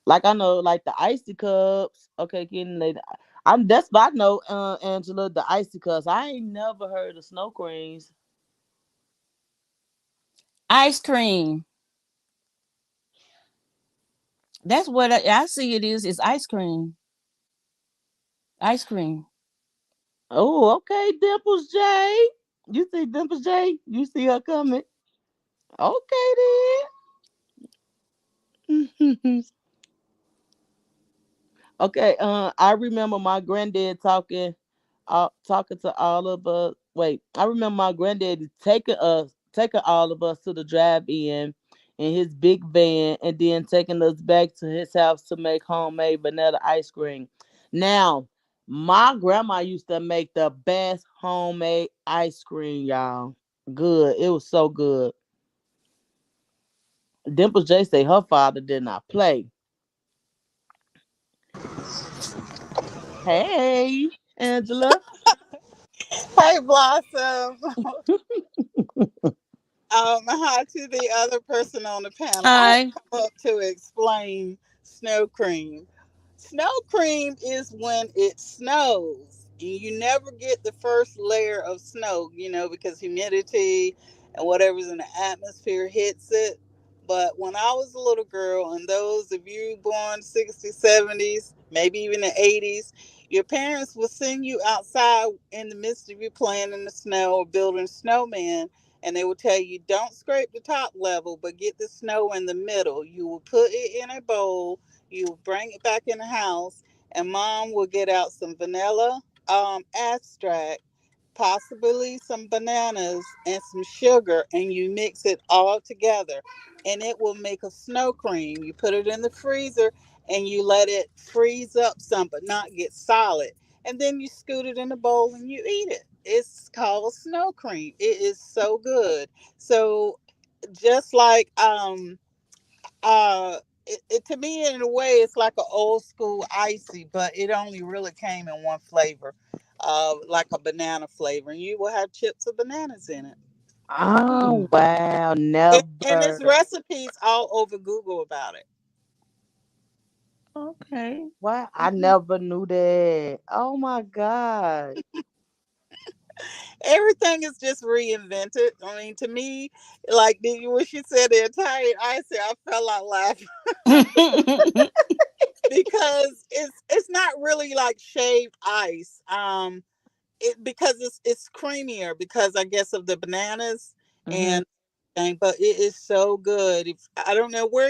Like I know like the icy cups. Okay, getting later. I'm that's what I know, Angela, the icy cups. I ain't never heard of snow creams. Ice cream. That's what I see it is. It's ice cream. Ice cream. Oh, okay, Dimples J. You see Dimples J? You see her coming. Okay then. Okay, I remember my granddad talking to all of us. Wait, I remember my granddad taking all of us to the drive-in in his big van, and then taking us back to his house to make homemade vanilla ice cream. Now, my grandma used to make the best homemade ice cream, y'all. Good, it was so good. Dimple J say her father did not play. Hey, Angela. Hey, Blossom. Hi to the other person on the panel. I Hi. have come up to explain snow cream. Snow cream is when it snows and you never get the first layer of snow, because humidity and whatever's in the atmosphere hits it. But when I was a little girl, and those of you born 60s, 70s, maybe even the 80s, your parents will send you outside in the midst of you playing in the snow or building snowman, and they will tell you don't scrape the top level but get the snow in the middle. You will put it in a bowl, you bring it back in the house, and mom will get out some vanilla extract possibly some bananas and some sugar, and you mix it all together, and it will make a snow cream. You put it in the freezer and you let it freeze up some, but not get solid. And then you scoot it in a bowl and you eat it. It's called snow cream. It is so good. So just like to me, in a way, it's like an old school icy, but it only really came in one flavor, like a banana flavor, and you will have chips of bananas in it. Oh Mm. wow, And there's never. recipes all over Google about it. Okay. Wow, I Mhm. never knew that. Oh my god. Everything is just reinvented. I mean, to me, like when she said the Italian icy, I fell out laughing because it's not really like shaved ice. Because it's creamier because I guess of the bananas Mhm. and thing, but it is so good. If, I don't know where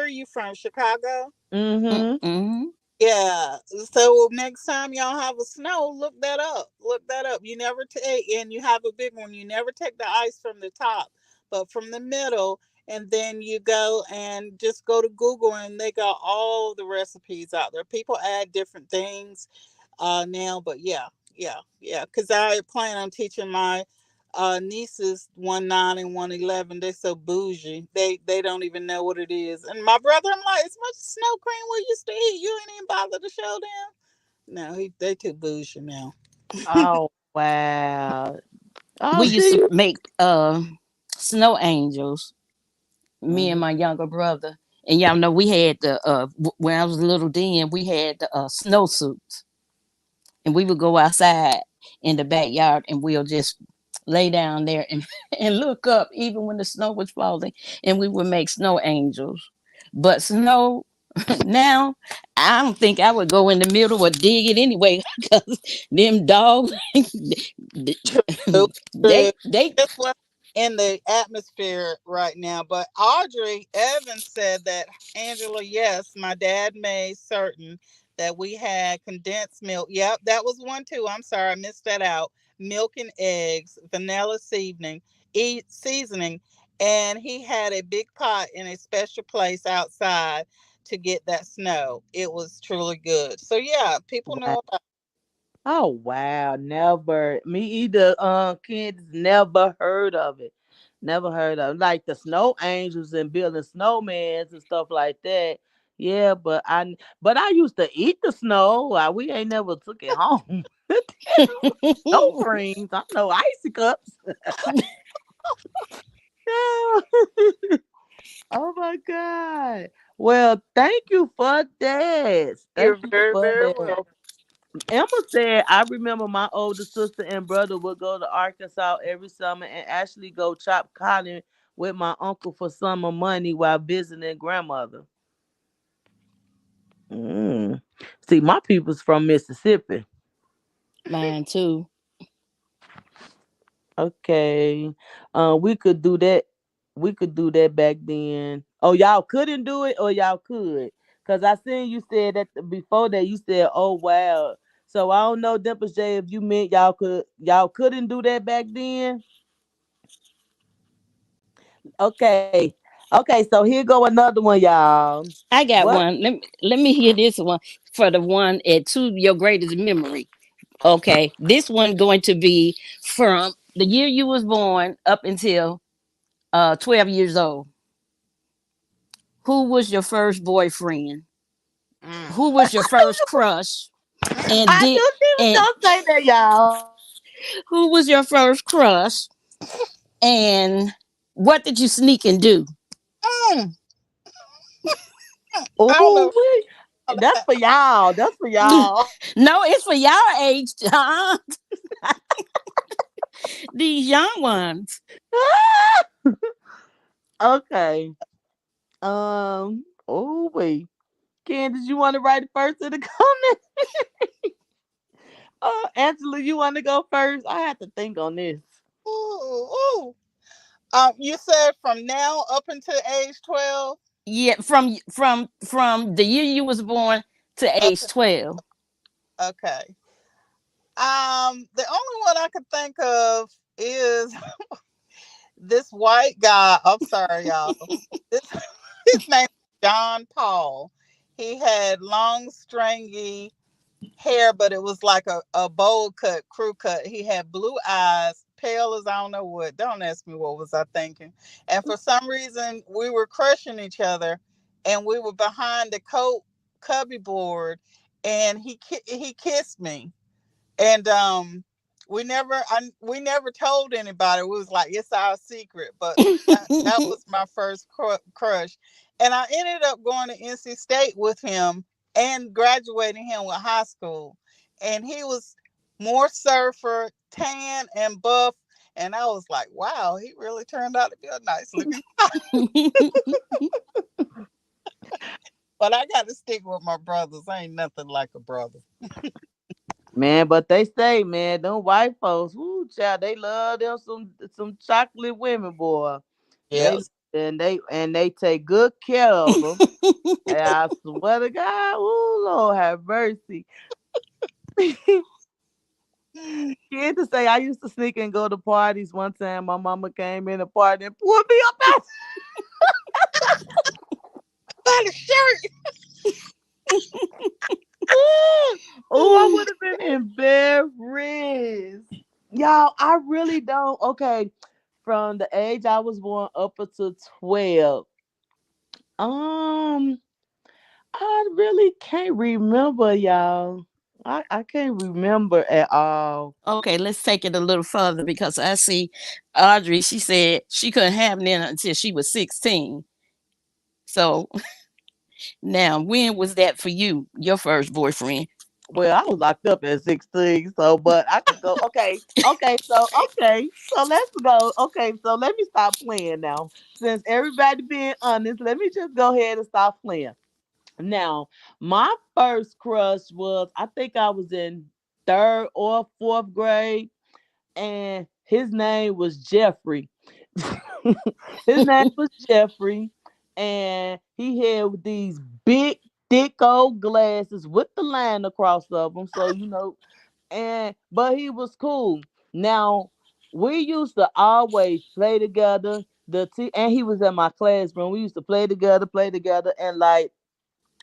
are you from, Chicago? Mhm. Mm-mm. Yeah. So next time y'all have a snow, look that up. Look that up. You never take, and you have a big one. You never take the ice from the top, but from the middle. And then you go and just go to Google, and they got all the recipes out there. People add different things now, but yeah, because I plan on teaching my nieces 1 9 and 1 11. They're so bougie, they don't even know what it is. And my brother, I'm like, as much snow cream we used to eat, you ain't even bother to show them. No, they too bougie now. Oh wow. We Oh, used see to you. make snow angels, me and Mhm. my younger brother. And y'all know we had the when I was little then, we had the snow suits. And we would go outside in the backyard and we'll just lay down there and, and look up even when the snow was falling, and we would make snow angels. But snow now, I don't think I would go in the middle or dig it anyway because them dogs True, true. they Just what in the atmosphere right now. But Audrey Evans said that, Angela, yes, my dad made certain that we had condensed milk. Yep, that was one too. I'm sorry, I missed that out. Milk and eggs, vanilla seasoning, and he had a big pot in a special place outside to get that snow. It was truly good. So yeah, people Wow. know about. Oh wow, never. Me either. Kids never heard of it. Never heard of it. Like the snow angels and building snowmans and stuff like that. Yeah, but I used to eat the snow. We ain't never took it home. Snow creams. I know icy cups. Oh my god. Well, thank you for that. You're Thank you very, for very that. welcome. Emma said, I remember my older sister and brother would go to Arkansas every summer and actually go chop cotton with my uncle for summer money while visiting grandmother. Mm. See, my people's from Mississippi. mine too. Okay. We could do that. We could do that back then. Oh, y'all couldn't do it or y'all could? Cause I seen you said that before that you said, oh wow. So I don't know, Dimples J, if you meant y'all couldn't do that back then. Okay. Okay, so here go another one, y'all. I got What? one. Let me hear this one for the one at to your greatest memory. Okay, this one going to be from the year you was born up until 12 years old. Who was your first boyfriend? Mm. Who was your first crush? And I did knew she was and gonna say that, y'all. who was your first crush? And what did you sneak and do? Mm. I don't know. Oh, that's for y'all. That's for y'all. No, it's for y'all age, huh? These young ones. Okay. Oh wait. Candace, you want to write it first in the comment? Angela, you want to go first? I have to think on this. Ooh, ooh. You said from now up until age 12. Yeah, from the year you was born to age Okay, 12. okay. The only one I could think of is this white guy. I'm sorry, y'all. This his name is John Paul. He had long, stringy hair, but it was like a bowl cut, crew cut. He had blue eyes, pale as I don't know what. Don't ask me what was I thinking. And for some reason, we were crushing each other, and we were behind the coat cubby board, and he kissed me, and we never told anybody. It was like it's our secret, but that was my first crush, and I ended up going to NC State with him and graduating him with high school, and he was more surfer, tan and buff, and I was like, wow, he really turned out to be a nice looking. But I got to stick with my brothers. I ain't nothing like a brother. Man, but they say, man, them white folks, woo, child, they love them some chocolate women, boy. They Yes. and they take good care of them. And I swear to God, oh Lord, have mercy. Kid to say I used to sneak and go to parties. One time, my mama came in a party and pulled me up out By the shirt. Oh, I would have been embarrassed. Y'all, I really don't. Okay, from the age I was born up until 12, um, I really can't remember, y'all. I can't remember at all. Okay, let's take it a little further because I see Audrey, she said she couldn't have Nana until she was 16. So now, when was that for you, your first boyfriend? Well, I was locked up at 16, so but I could go. Okay, so let's go. Okay, so let me stop playing now. Since everybody being honest, let me just go ahead and stop playing. Now, my first crush was I think I was in third or fourth grade, and his name was Jeffrey. His name was Jeffrey, and he had these big, thick old glasses with the line across of them. So and but he was cool. Now we used to always play together. And he was in my classroom. We used to play together, and like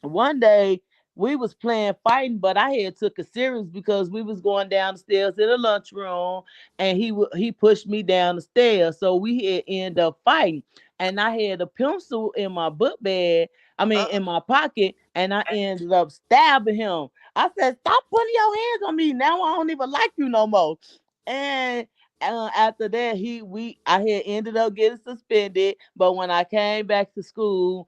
one day we was playing fighting, but I had took it serious because we was going down the stairs in the lunchroom, and he pushed me down the stairs, so we had end up fighting, and I had a pencil in my book bag. I mean, in my pocket, and I ended up stabbing him. I said, "Stop putting your hands on me! Now I don't even like you no more." And after that, I had ended up getting suspended. But when I came back to school,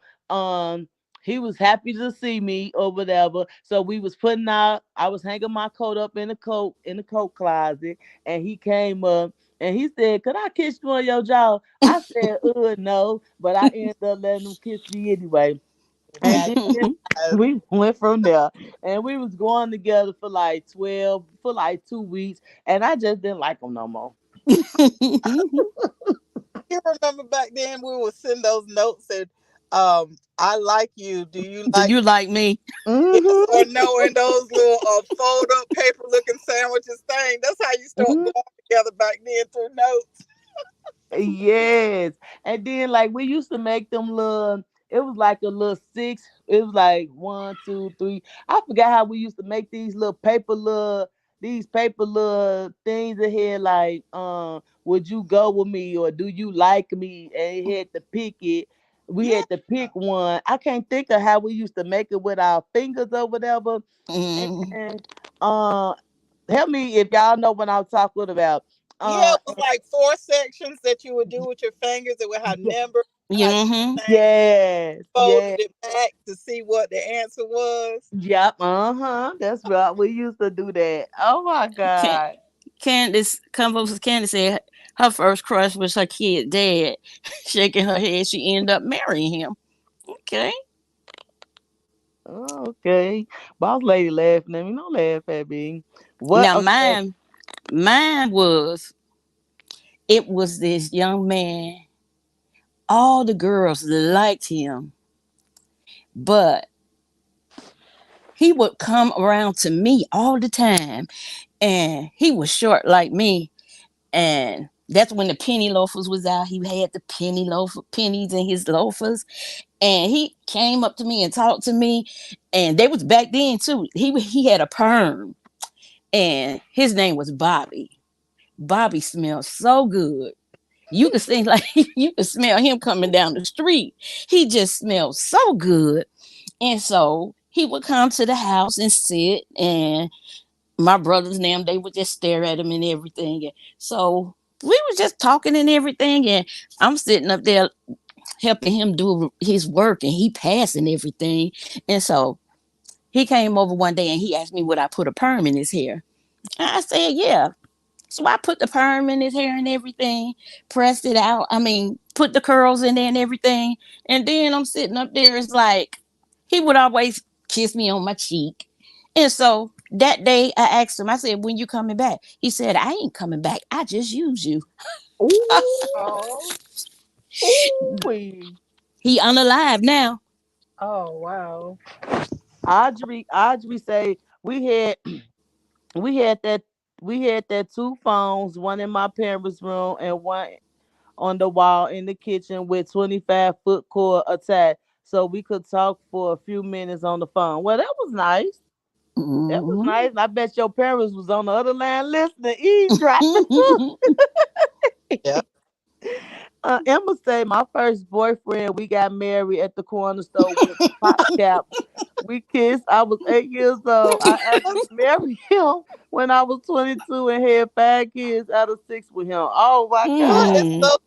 he was happy to see me or whatever. So we was putting out. I was hanging my coat up in the coat closet, and he came up and he said, "Could I kiss you on your jaw?" I said, no," but I ended up letting him kiss me anyway. And Now, then we went from there, and we was going together for like 2 weeks, and I just didn't like him no more. you remember back then we would send those notes and I like you. Do you Do like you like me? yes Hmm. or no in those little fold up paper looking sandwiches thing. That's how you start going together back then through notes. Yes. And then like we used to make them little, it was like a little six. It was like one, two, three. I forgot how we used to make these paper little things that had like would you go with me or do you like me? And it had to pick it. We Yeah. had to pick one. I can't think of how we used to make it with our fingers or whatever. Mm, And help me if y'all know what I'm talking about. Yeah, Uh it was like four sections that you would do with your fingers. It would have numbers, have mm-hmm. things, Yes, folded yes, it back to see what the answer was. yep, That's right. We used to do that. Oh my Can, God. Candace, Convos Candace said her first crush was her kid dad. Shaking her head, she ended up marrying him. Okay. Oh, okay. Boss lady laughing at me. Don't laugh at me. What? Now Okay. mine was it was this young man. All the girls liked him, but he would come around to me all the time. and he was short like me. And that's when the penny loafers was out. He had the pennies in his loafers. And he came up to me and talked to me. And they was back then too. He had a perm. And his name was Bobby. Bobby smelled so good. You could see like you could smell him coming down the street. He just smelled so good. And so he would come to the house and sit, and my brothers and them, they would just stare at him and everything. And so we was just talking and everything, and I'm sitting up there helping him do his work, and he passing everything. And so he came over one day and he asked me would I put a perm in his hair. And I said, yeah. So I put the perm in his hair and everything, pressed it out. I mean, put the curls in there and everything. And then I'm sitting up there. It's like he would always kiss me on my cheek. And so that day I asked him, I said, when you coming back? He said, I ain't coming back. I just use you. Oh. Ooh. He unalive now. Oh wow. Audrey say we had that we had that two phones, one in my parents' room and one on the wall in the kitchen with 25-foot cord attached so we could talk for a few minutes on the phone. Well, that was nice. That was Mm-hmm. nice. I bet your parents was on the other line listening, eavesdropping too. Yeah. Emma say my first boyfriend, we got married at the corner store with pop cap. We kissed. I was 8 years old. I actually married him when I was 22 and had 5 kids out of six with him. Oh my God. That is Mm. so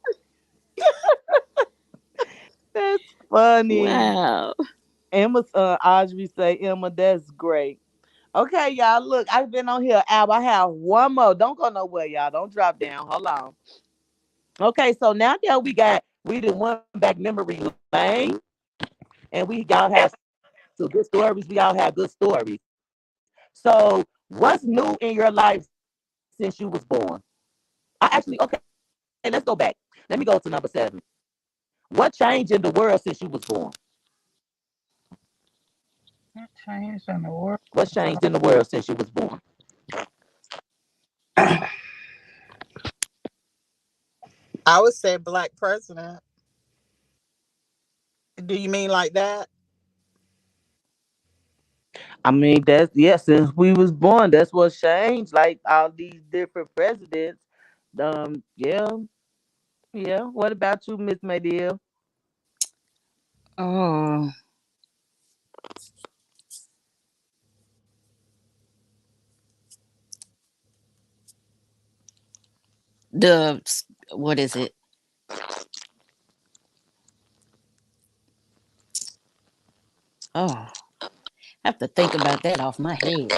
That's funny. Wow. Emma Audrey say, Emma, that's great. Okay, y'all. Look, I've been on here, Al. I have one more. Don't go nowhere, y'all. Don't drop down. Hold on. Okay, so now that we did one back memory lane, and we all have some good stories. We all have good stories. So, what's new in your life since you was born? Okay, let's go back. Let me go to number 7. What changed in the world since you was born? What changed in the world? What's changed in the world since you was born? I would say black president. Do you mean like that? I mean, that's yeah. Since we was born, that's what changed. Like all these different presidents. Yeah, yeah. What about you, Miss Maydiel? Oh, the what is it? Oh, I have to think about that off my head.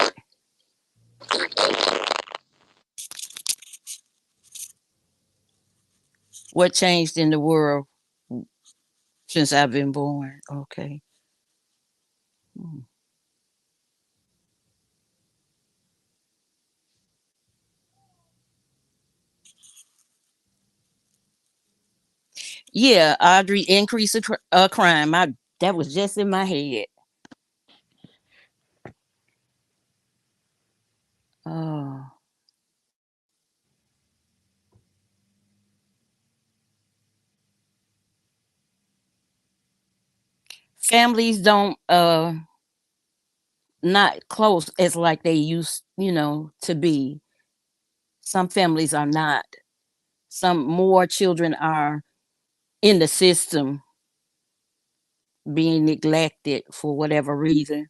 What changed in the world since I've been born? Okay. Hmm. Yeah, Audrey, increase of crime. That was just in my head. Oh, families don't not close as like they used, to be. Some families are not. Some more children are in the system being neglected for whatever reason.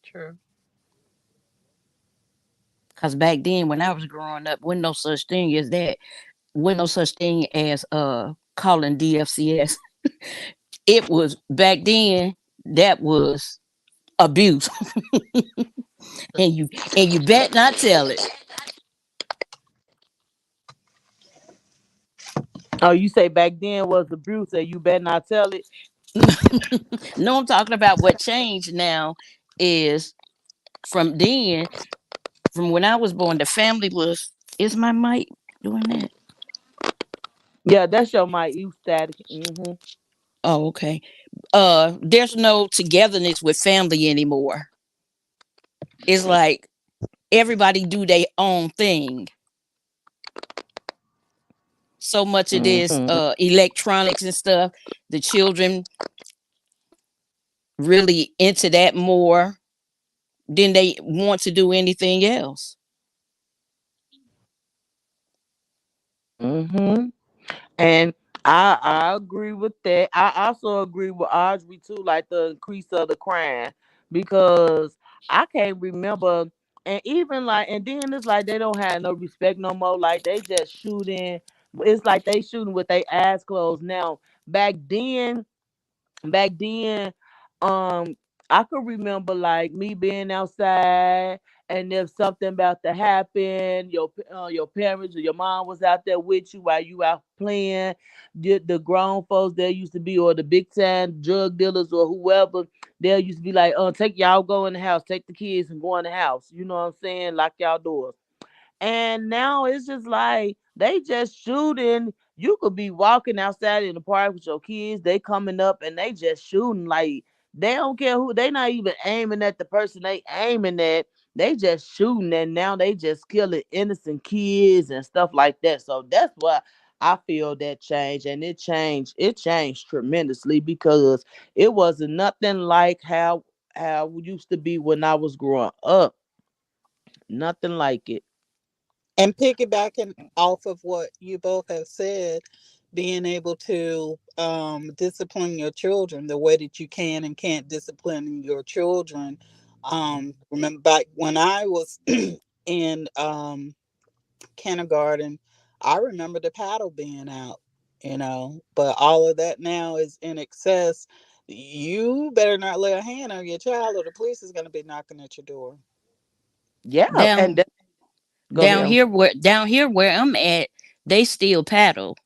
True. Because back then, when I was growing up, wasn't no such thing as that. Wasn't no such thing as calling DFCS. It was back then. That was abuse, and you bet not tell it. Oh, you say back then was abuse, and you better not tell it. No, I'm talking about what changed now is from then, from when I was born, the family was. Is my mic doing that? Yeah, that's your mic. You static. Mm-hmm. Oh, okay. There's no togetherness with family anymore. It's like everybody do their own thing. So much it is Mm-hmm. electronics and stuff. The children really into that more than they want to do anything else. Mm-hmm. And I agree with that. I also agree with Audrey too, like the increase of the crime, because I can't remember, and even like, and then it's like they don't have no respect no more. Like they just shooting. It's like they shooting with their eyes closed now. Back then, back then, um, I could remember like me being outside, and if something about to happen, your parents or your mom was out there with you while you out playing. The grown folks there used to be, or the big time drug dealers or whoever, they used to be like, take y'all go in the house, take the kids and go in the house. You know what I'm saying? Lock y'all doors. And now it's just like they just shooting. You could be walking outside in the park with your kids. They coming up and they just shooting. Like they don't care who. They not even aiming at the person they aiming at. They just shooting, and now they just killing innocent kids and stuff like that. So that's what I feel that changed, and it changed. It changed tremendously because it wasn't nothing like how it used to be when I was growing up. Nothing like it. And piggybacking off of what you both have said, being able to discipline your children the way that you can and can't discipline your children. Remember back when I was in kindergarten, I remember the paddle being out, but all of that now is in excess. You better not lay a hand on your child, or the police is going to be knocking at your door. Yeah, and Down go ahead. down here where I'm at, they still paddle.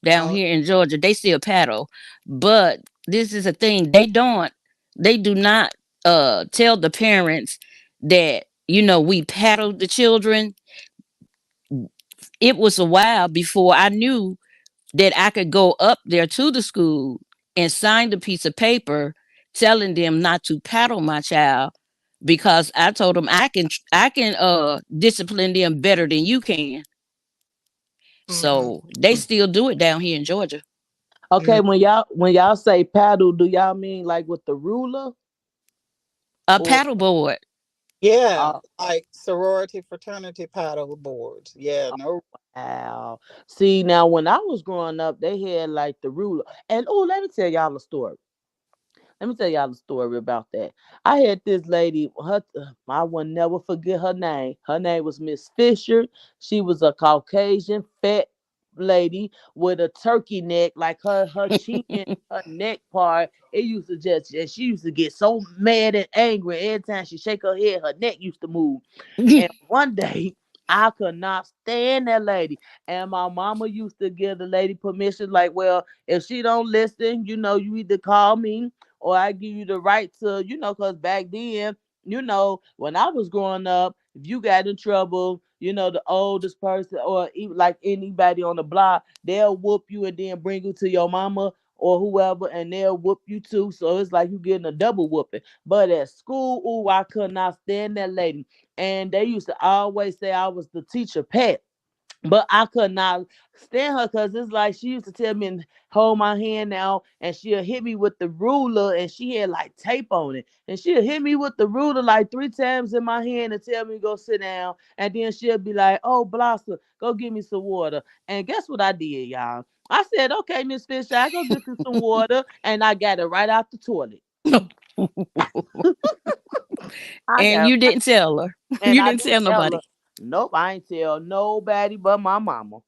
Down Oh, here in Georgia, they still paddle. But this is a thing. They do not tell the parents that, we paddle the children. It was a while before I knew that I could go up there to the school and sign the piece of paper telling them not to paddle my child, because I told them I can discipline them better than you can. hmm. So they still do it down here in Georgia. Okay, when y'all say paddle, do y'all mean like with the ruler A or paddle board. Yeah, uh, like sorority fraternity paddle boards. Yeah, no. wow? See, now when I was growing up, they had like the ruler, and oh, let me tell y'all a story. Let me tell y'all a story about that. I had this lady, I will never forget her name. Her name was Miss Fisher. She was a Caucasian fat lady with a turkey neck, like her chin, her neck part. It used to just, and she used to get so mad and angry every time she shake her head. Her neck used to move. And one day, I could not stand that lady. And my mama used to give the lady permission, like, well, if she don't listen, you either call me or I give you the right to, because back then, when I was growing up, if you got in trouble, the oldest person or even like anybody on the block, they'll whoop you and then bring you to your mama or whoever, and they'll whoop you too. So it's like you getting a double whooping. But at school, ooh, I could not stand that lady. And they used to always say I was the teacher pet. But I could not stand her because it's like she used to tell me and hold my hand now, and she'll hit me with the ruler, and she had like tape on it. And she'll hit me with the ruler like 3 times in my hand and tell me to go sit down. And then she'll be like, oh, Blossom, go get me some water. And guess what I did, y'all? I said, okay, Miss Fisher, I go get you some water. And I got it right out the toilet. I And got you didn't tell her. and You I didn't didn't tell tell nobody. her. Nope, I ain't tell nobody but my mama.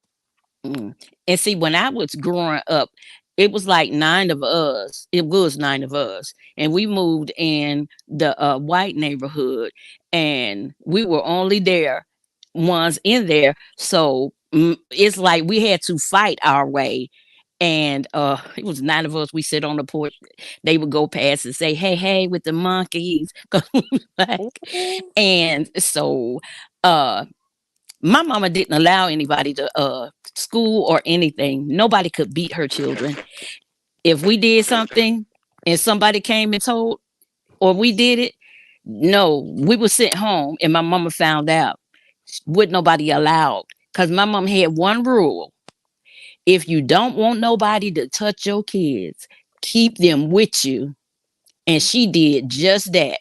Mm. And see, when I was growing up, it was like nine of us. It was nine of us, and we moved in the white neighborhood, and we were only there ones in there. So it's like we had to fight our way. And it was nine of us. We sit on the porch. They would go past and say, "Hey, hey," with the monkeys. Ooh. And so uh my mama didn't allow anybody to school or anything. Nobody could beat her children. If we did something and somebody came and told, or we did it, No, we were sent home, and my mama found out. Would nobody allowed? Because my mom had one rule: if you don't want nobody to touch your kids, keep them with you. And she did just that.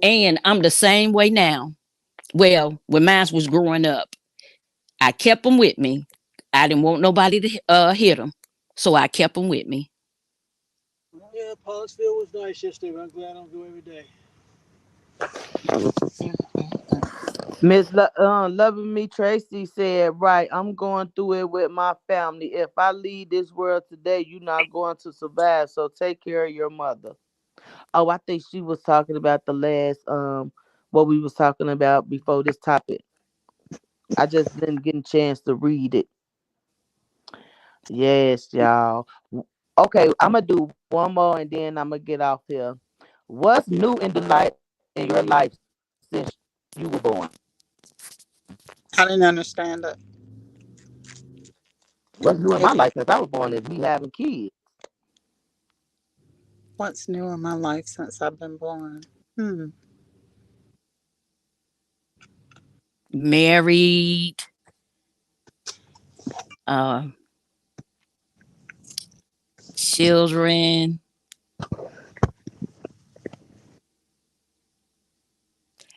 And I'm the same way now. Well, when mine was growing up, I kept them with me. I didn't want nobody to hit them, so I kept them with me. Yeah, Pottsville was nice yesterday, but I'm glad I don't go every day. Loving Me Tracy said, right, I'm going through it with my family. If I leave this world today, you're not going to survive. So take care of your mother. Oh, I think she was talking about the last what we was talking about before this topic. I just didn't get a chance to read it. Yes, y'all. Okay, I'm gonna do one more and then I'm gonna get off here. What's new in the life in your life since you were born? I didn't understand that. What's new in my Could life since I was born is me having kids. What's new in my life since I've been born? Hmm. Married, uh, children.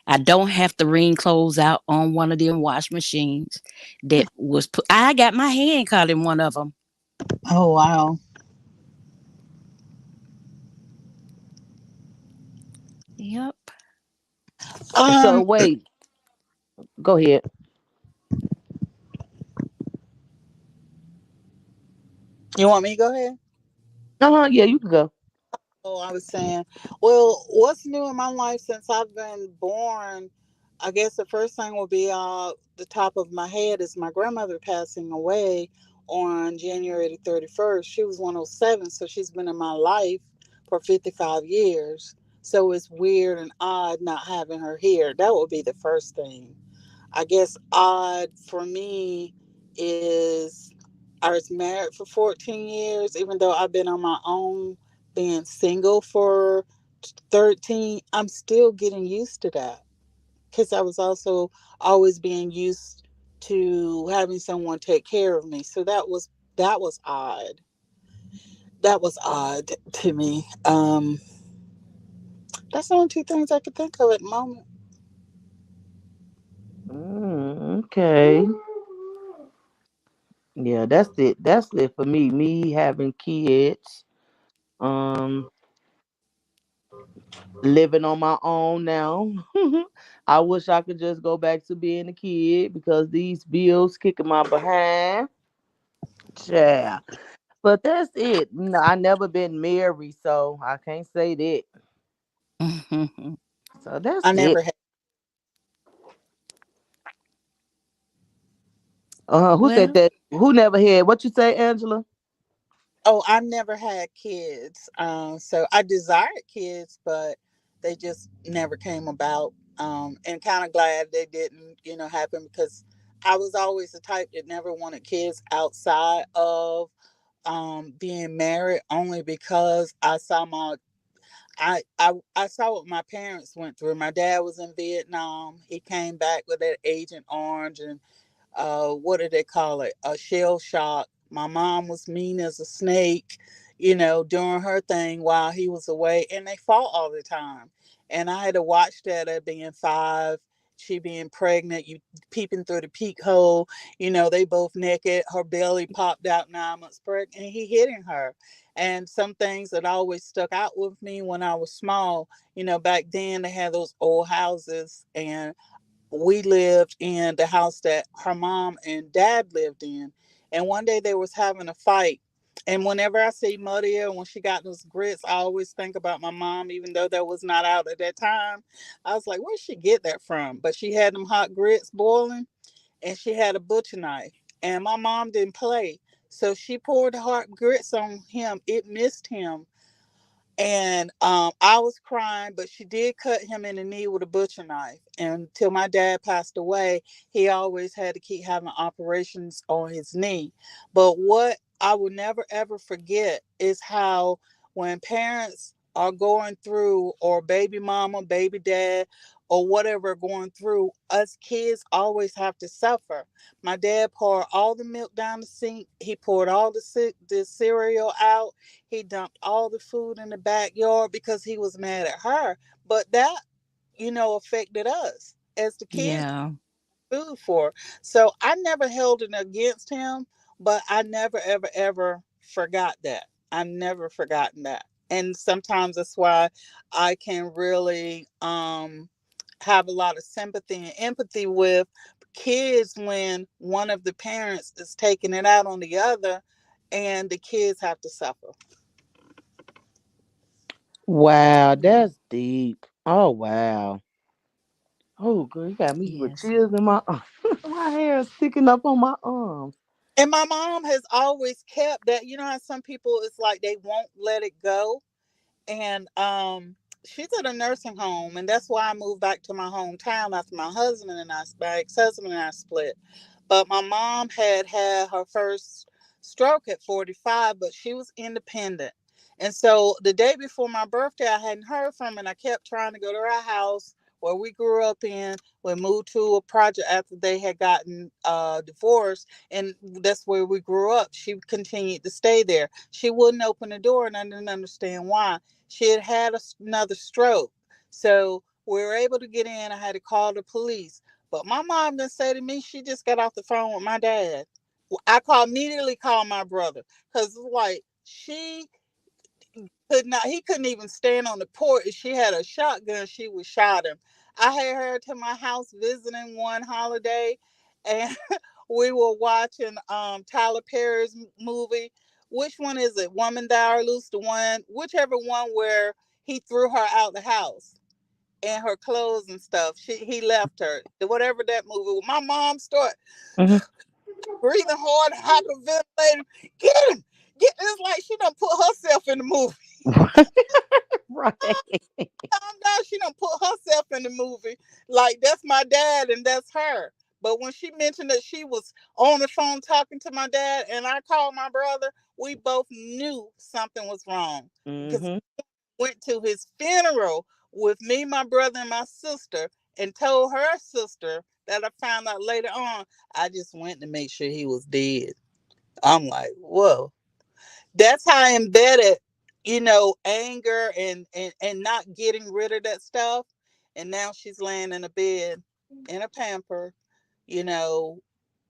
I don't have to wring clothes out on one of them wash machines that was put. I got my hand caught in one of them. Oh wow. Yep. So Um. wait, go ahead. You want me to go ahead? Yeah, you can go. Oh, I was saying, well, what's new in my life since I've been born? I guess the first thing will be the top of my head is my grandmother passing away on January the 31st. She was 107, so she's been in my life for 55 years. So it's weird and odd not having her here. That would be the first thing. I guess odd for me is I was married for 14 years, even though I've been on my own, being single for 13. I'm still getting used to that because I was also always being used to having someone take care of me. So that was odd. That was odd to me. That's the only two things I could think of at the moment. Okay. Yeah, that's it. That's it for me. Me having kids. Um, living on my own now. I wish I could just go back to being a kid because these bills kicking my behind. Yeah. But that's it. No, I never been married, so I can't say that. So that's I it. never had. Who said Well, that? Who never had? What you say, Angela? Oh, I never had kids. So I desired kids, but they just never came about. And kind of glad they didn't, happen because I was always the type that never wanted kids outside of being married, only because I saw what my parents went through. My dad was in Vietnam. He came back with that Agent Orange and what do they call it? A shell shock. My mom was mean as a snake, doing her thing while he was away, and they fought all the time. And I had to watch that at being 5, she being pregnant, you peeping through the peek hole, they both naked, her belly popped out 9 months pregnant, and he hitting her. And some things that always stuck out with me when I was small, back then they had those old houses, and we lived in the house that her mom and dad lived in. And one day they was having a fight. And whenever I see Muddy when she got those grits, I always think about my mom, even though that was not out at that time. I was like, where'd she get that from? But she had them hot grits boiling and she had a butcher knife. And my mom didn't play. So she poured the hot grits on him. It missed him, and I was crying, but she did cut him in the knee with a butcher knife. And until my dad passed away, he always had to keep having operations on his knee. But what I will never ever forget is how when parents are going through, or baby mama, baby dad, or whatever going through, us kids always have to suffer. My dad poured all the milk down the sink. He poured all the cereal out. He dumped all the food in the backyard because he was mad at her. But that, affected us as the kids Yeah. food for. So I never held it against him, but I never, ever, ever forgot that. I've never forgotten that. And sometimes that's why I can really have a lot of sympathy and empathy with kids when one of the parents is taking it out on the other and the kids have to suffer. Wow, that's deep. Oh wow. Oh girl, you got me with Yes. chills in my my hair is sticking up on my arms. And my mom has always kept that. You know how some people, it's like they won't let it go. And she's at a nursing home, and that's why I moved back to my hometown after my ex-husband and I split. But my mom had her first stroke at 45, but she was independent. And so the day before my birthday, I hadn't heard from her, and I kept trying to go to her house where we grew up in. We moved to a project after they had gotten divorced, and that's where we grew up. She continued to stay there. She wouldn't open the door, and I didn't understand why. She had had another stroke. So we were able to get in. I had to call the police. But my mom didn't say to me, she just got off the phone with my dad. Immediately called my brother because like he couldn't even stand on the porch. If she had a shotgun, she would shot him. I had her to my house visiting one holiday, and we were watching Tyler Perry's movie. Which one is it? Woman Thou Art Loose, the one, whichever one where he threw her out the house and her clothes and stuff. He left her. Whatever that movie. My mom started Mhm. breathing hard, hyperventilating. Get him! It's like she done put herself in the movie. Right. Calm down. She done put herself in the movie. Like that's my dad and that's her. But when she mentioned that she was on the phone talking to my dad and I called my brother, we both knew something was wrong because Mhm. we went to his funeral with me, my brother, and my sister, and told her sister that I found out later on. I just went to make sure he was dead. I'm like, whoa. That's how embedded, anger and not getting rid of that stuff. And now she's laying in a bed in a pamper, you know,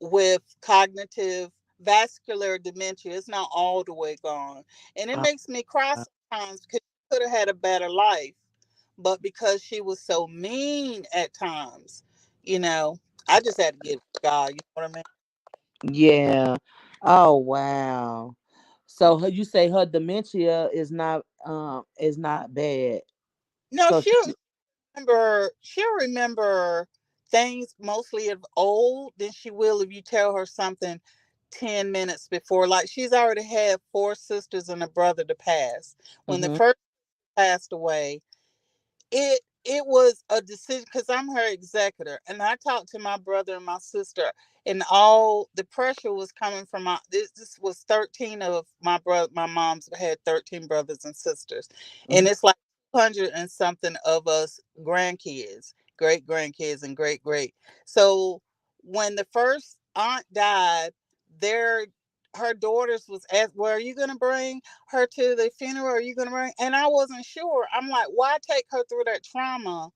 with cognitive vascular dementia. It's not all the way gone. And it Oh, makes me cry wow. sometimes because she could have had a better life. But because she was so mean at times, you know, I just had to give it to God. You know what I mean? Yeah. Oh wow. So you say her dementia is not bad. No, So she she'll remember things mostly of old than she will if you tell her something 10 minutes before. Like she's already had four sisters and a brother to pass. When the mhm. first passed away, it was a decision because I'm her executor, and I talked to my brother and my sister, and all the pressure was coming from this was 13 of my mom's had 13 brothers and sisters, and Mhm. it's like 200 and something of us grandkids, great grandkids, and great great. So when the first aunt died, their her daughters was asked, "Well, are you gonna bring her to the funeral? Are you gonna bring?" And I wasn't sure. I'm like, why take her through that trauma?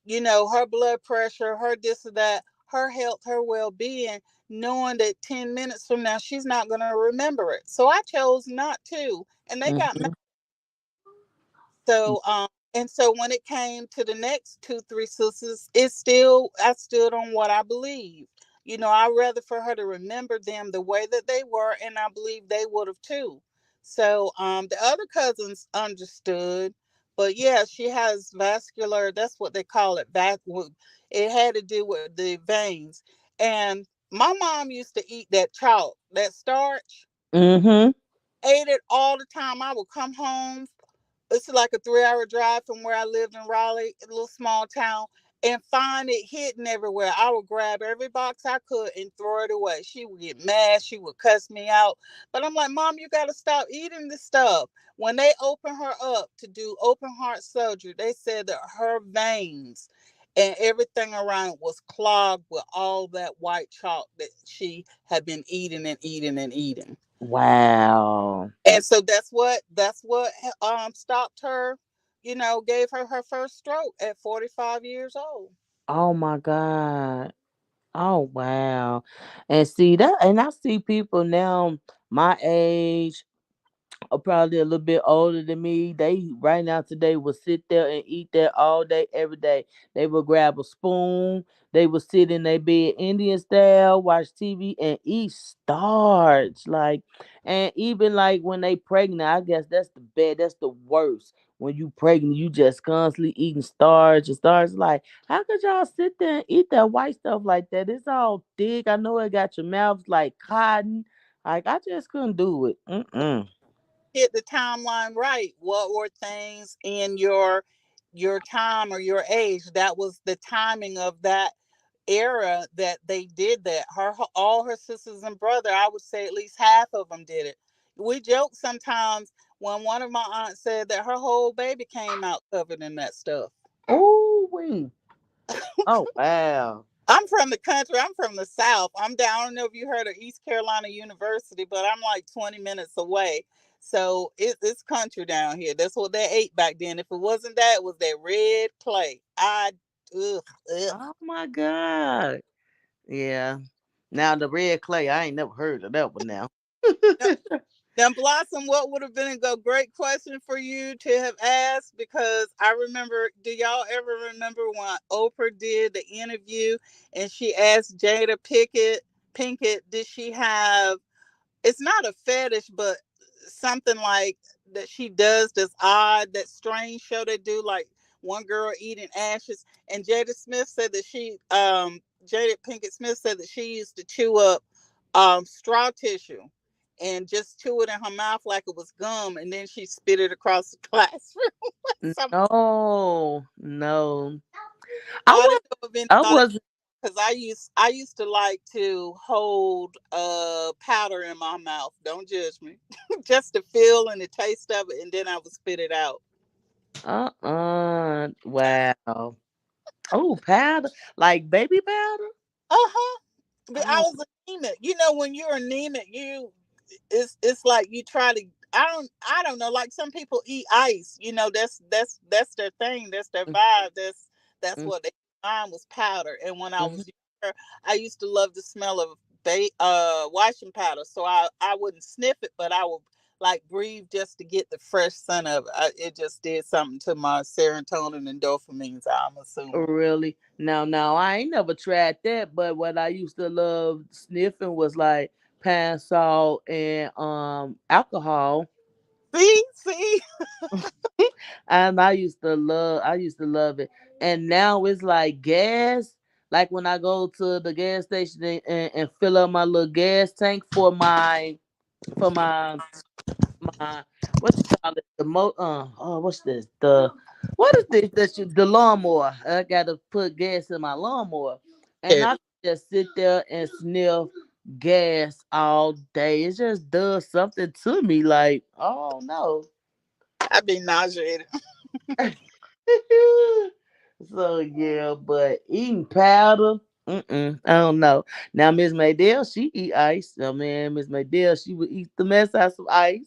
Her blood pressure, her this or that, her health, her well-being, knowing that 10 minutes from now she's not gonna remember it. So I chose not to. And they got Mhm. and so when it came to the next two, three sisters, it's still, I stood on what I believe. I'd rather for her to remember them the way that they were, and I believe they would have too. So the other cousins understood, but yeah, she has vascular, that's what they call it, it had to do with the veins. And my mom used to eat that chalk, that starch, Mhm. ate it all the time. I would come home, it's like a 3-hour drive from where I lived in Raleigh, a little small town. and find it hidden everywhere. I would grab every box I could and throw it away. She would get mad. She would cuss me out. But I'm like, Mom, you got to stop eating this stuff. When they opened her up to do open heart surgery, they said that her veins and everything around it was clogged with all that white chalk that she had been eating and eating and eating. Wow. And so that's what stopped her, gave her her first stroke at 45 years old. Oh my God. Oh wow. And see that, and I see people now my age, or probably a little bit older than me. They right now today will sit there and eat that all day, every day. They will grab a spoon. They will sit in their bed Indian style, watch TV, and eat starch. Like, and even like when they pregnant, I guess that's the bad. That's the worst. When you pregnant, you just constantly eating starch and starch. Like, how could y'all sit there and eat that white stuff like that? It's all thick. I know it got your mouth like cotton. Like, I just couldn't do it. Mm-mm. Hit the timeline right. What were things in your time or your age? That was the timing of that era that they did that. All her sisters and brother, I would say at least half of them did it. We joke sometimes when one of my aunts said that her whole baby came out covered in that stuff. Oh, we. Oh, wow. I'm from the country. I'm from the South. I'm down. I don't know if you heard of East Carolina University, but I'm like 20 minutes away. So it's country down here. That's what they ate back then. If it wasn't that, it was that red clay. Ugh, ugh. Oh my God. Yeah. Now the red clay, I ain't never heard of that one now. Now, Blossom, what would have been a great question for you to have asked? Because I remember, do y'all ever remember when Oprah did the interview and she asked Jada Pinkett, did she have, it's not a fetish, but something like that she does this odd, that strange show they do, like one girl eating ashes. And Jada Pinkett Smith said that she used to chew up straw tissue and just chew it in her mouth like it was gum, and then she spit it across the classroom. Some, No, no. I I was didn't know if any I of y'all, wasn't because I used to like to hold powder in my mouth. Don't judge me. Just to feel and the taste of it, and then I would spit it out. wow. Oh, powder. Like baby powder? Uh-huh. But I Oh, was anemic. When you're anemic, it's like you try to, I don't know, like some people eat ice. That's their thing. That's their vibe. That's mm, what they, mine was powder. And when I mhm. was younger, I used to love the smell of washing powder. So I wouldn't sniff it, but I would like breathe just to get the fresh scent of it. It just did something to my serotonin and dopamines, I'm assuming. Really? Now, I ain't never tried that, but what I used to love sniffing was like pine salt and alcohol. See. And I used to love it. And now it's like gas. Like when I go to the gas station and fill up my little gas tank for my what you call it, what's this, what is this that you the lawnmower. I gotta put gas in my lawnmower, and I just sit there and sniff gas all day. It just does something to me, like, oh no. I'd be nauseated. So yeah, but eating powder, I don't know. Now Miss Maydell, she eat ice. Oh man, Miss Maydell, she would eat the mess out some ice.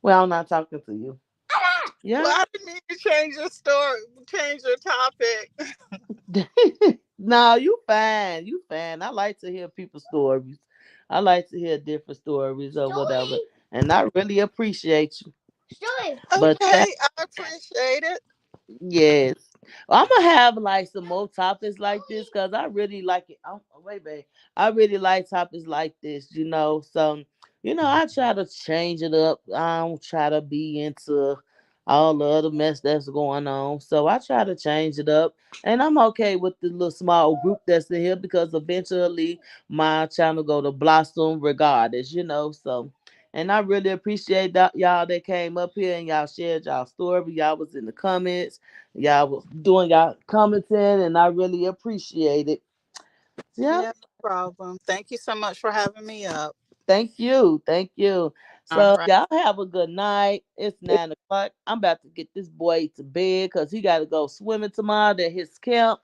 Well, I'm not talking to you. Well, Yeah. I didn't mean to change your story, change your topic. No, you fine. You fine. I like to hear people's stories. I like to hear different stories or whatever. And I really appreciate you. But Okay, I appreciate it. yes. I'm gonna have like some more topics like this because I really like it. Oh, wait, babe. I really like topics like this. So, I try to change it up. I don't try to be into all the other mess that's going on. So I try to change it up. And I'm okay with the little small group that's in here because eventually my channel go to blossom regardless. So And I really appreciate that y'all that came up here and y'all shared y'all story. Y'all was in the comments. Y'all was doing y'all commenting, and I really appreciate it. Yeah. Yeah, no problem. Thank you so much for having me up. Thank you. Thank you. All So right. y'all have a good night. It's 9 o'clock. I'm about to get this boy to bed because he got to go swimming tomorrow at his camp.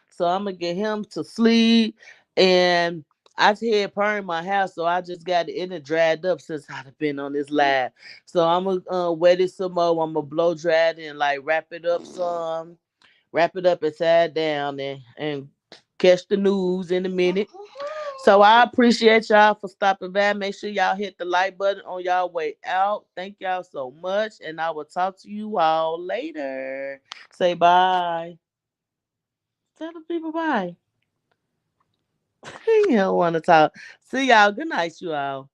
So I'm gonna get him to sleep. And I had purring my house, so I just got it in it dried up since I've been on this live. So I'm gonna wet it some more. I'm gonna blow dry it and like wrap it up some, wrap it up inside down and catch the news in a minute. So I appreciate y'all for stopping by. Make sure y'all hit the like button on y'all way out. Thank y'all so much, and I will talk to you all later. Say bye. Tell the people bye. You don't want to talk. See y'all. Good night, you all.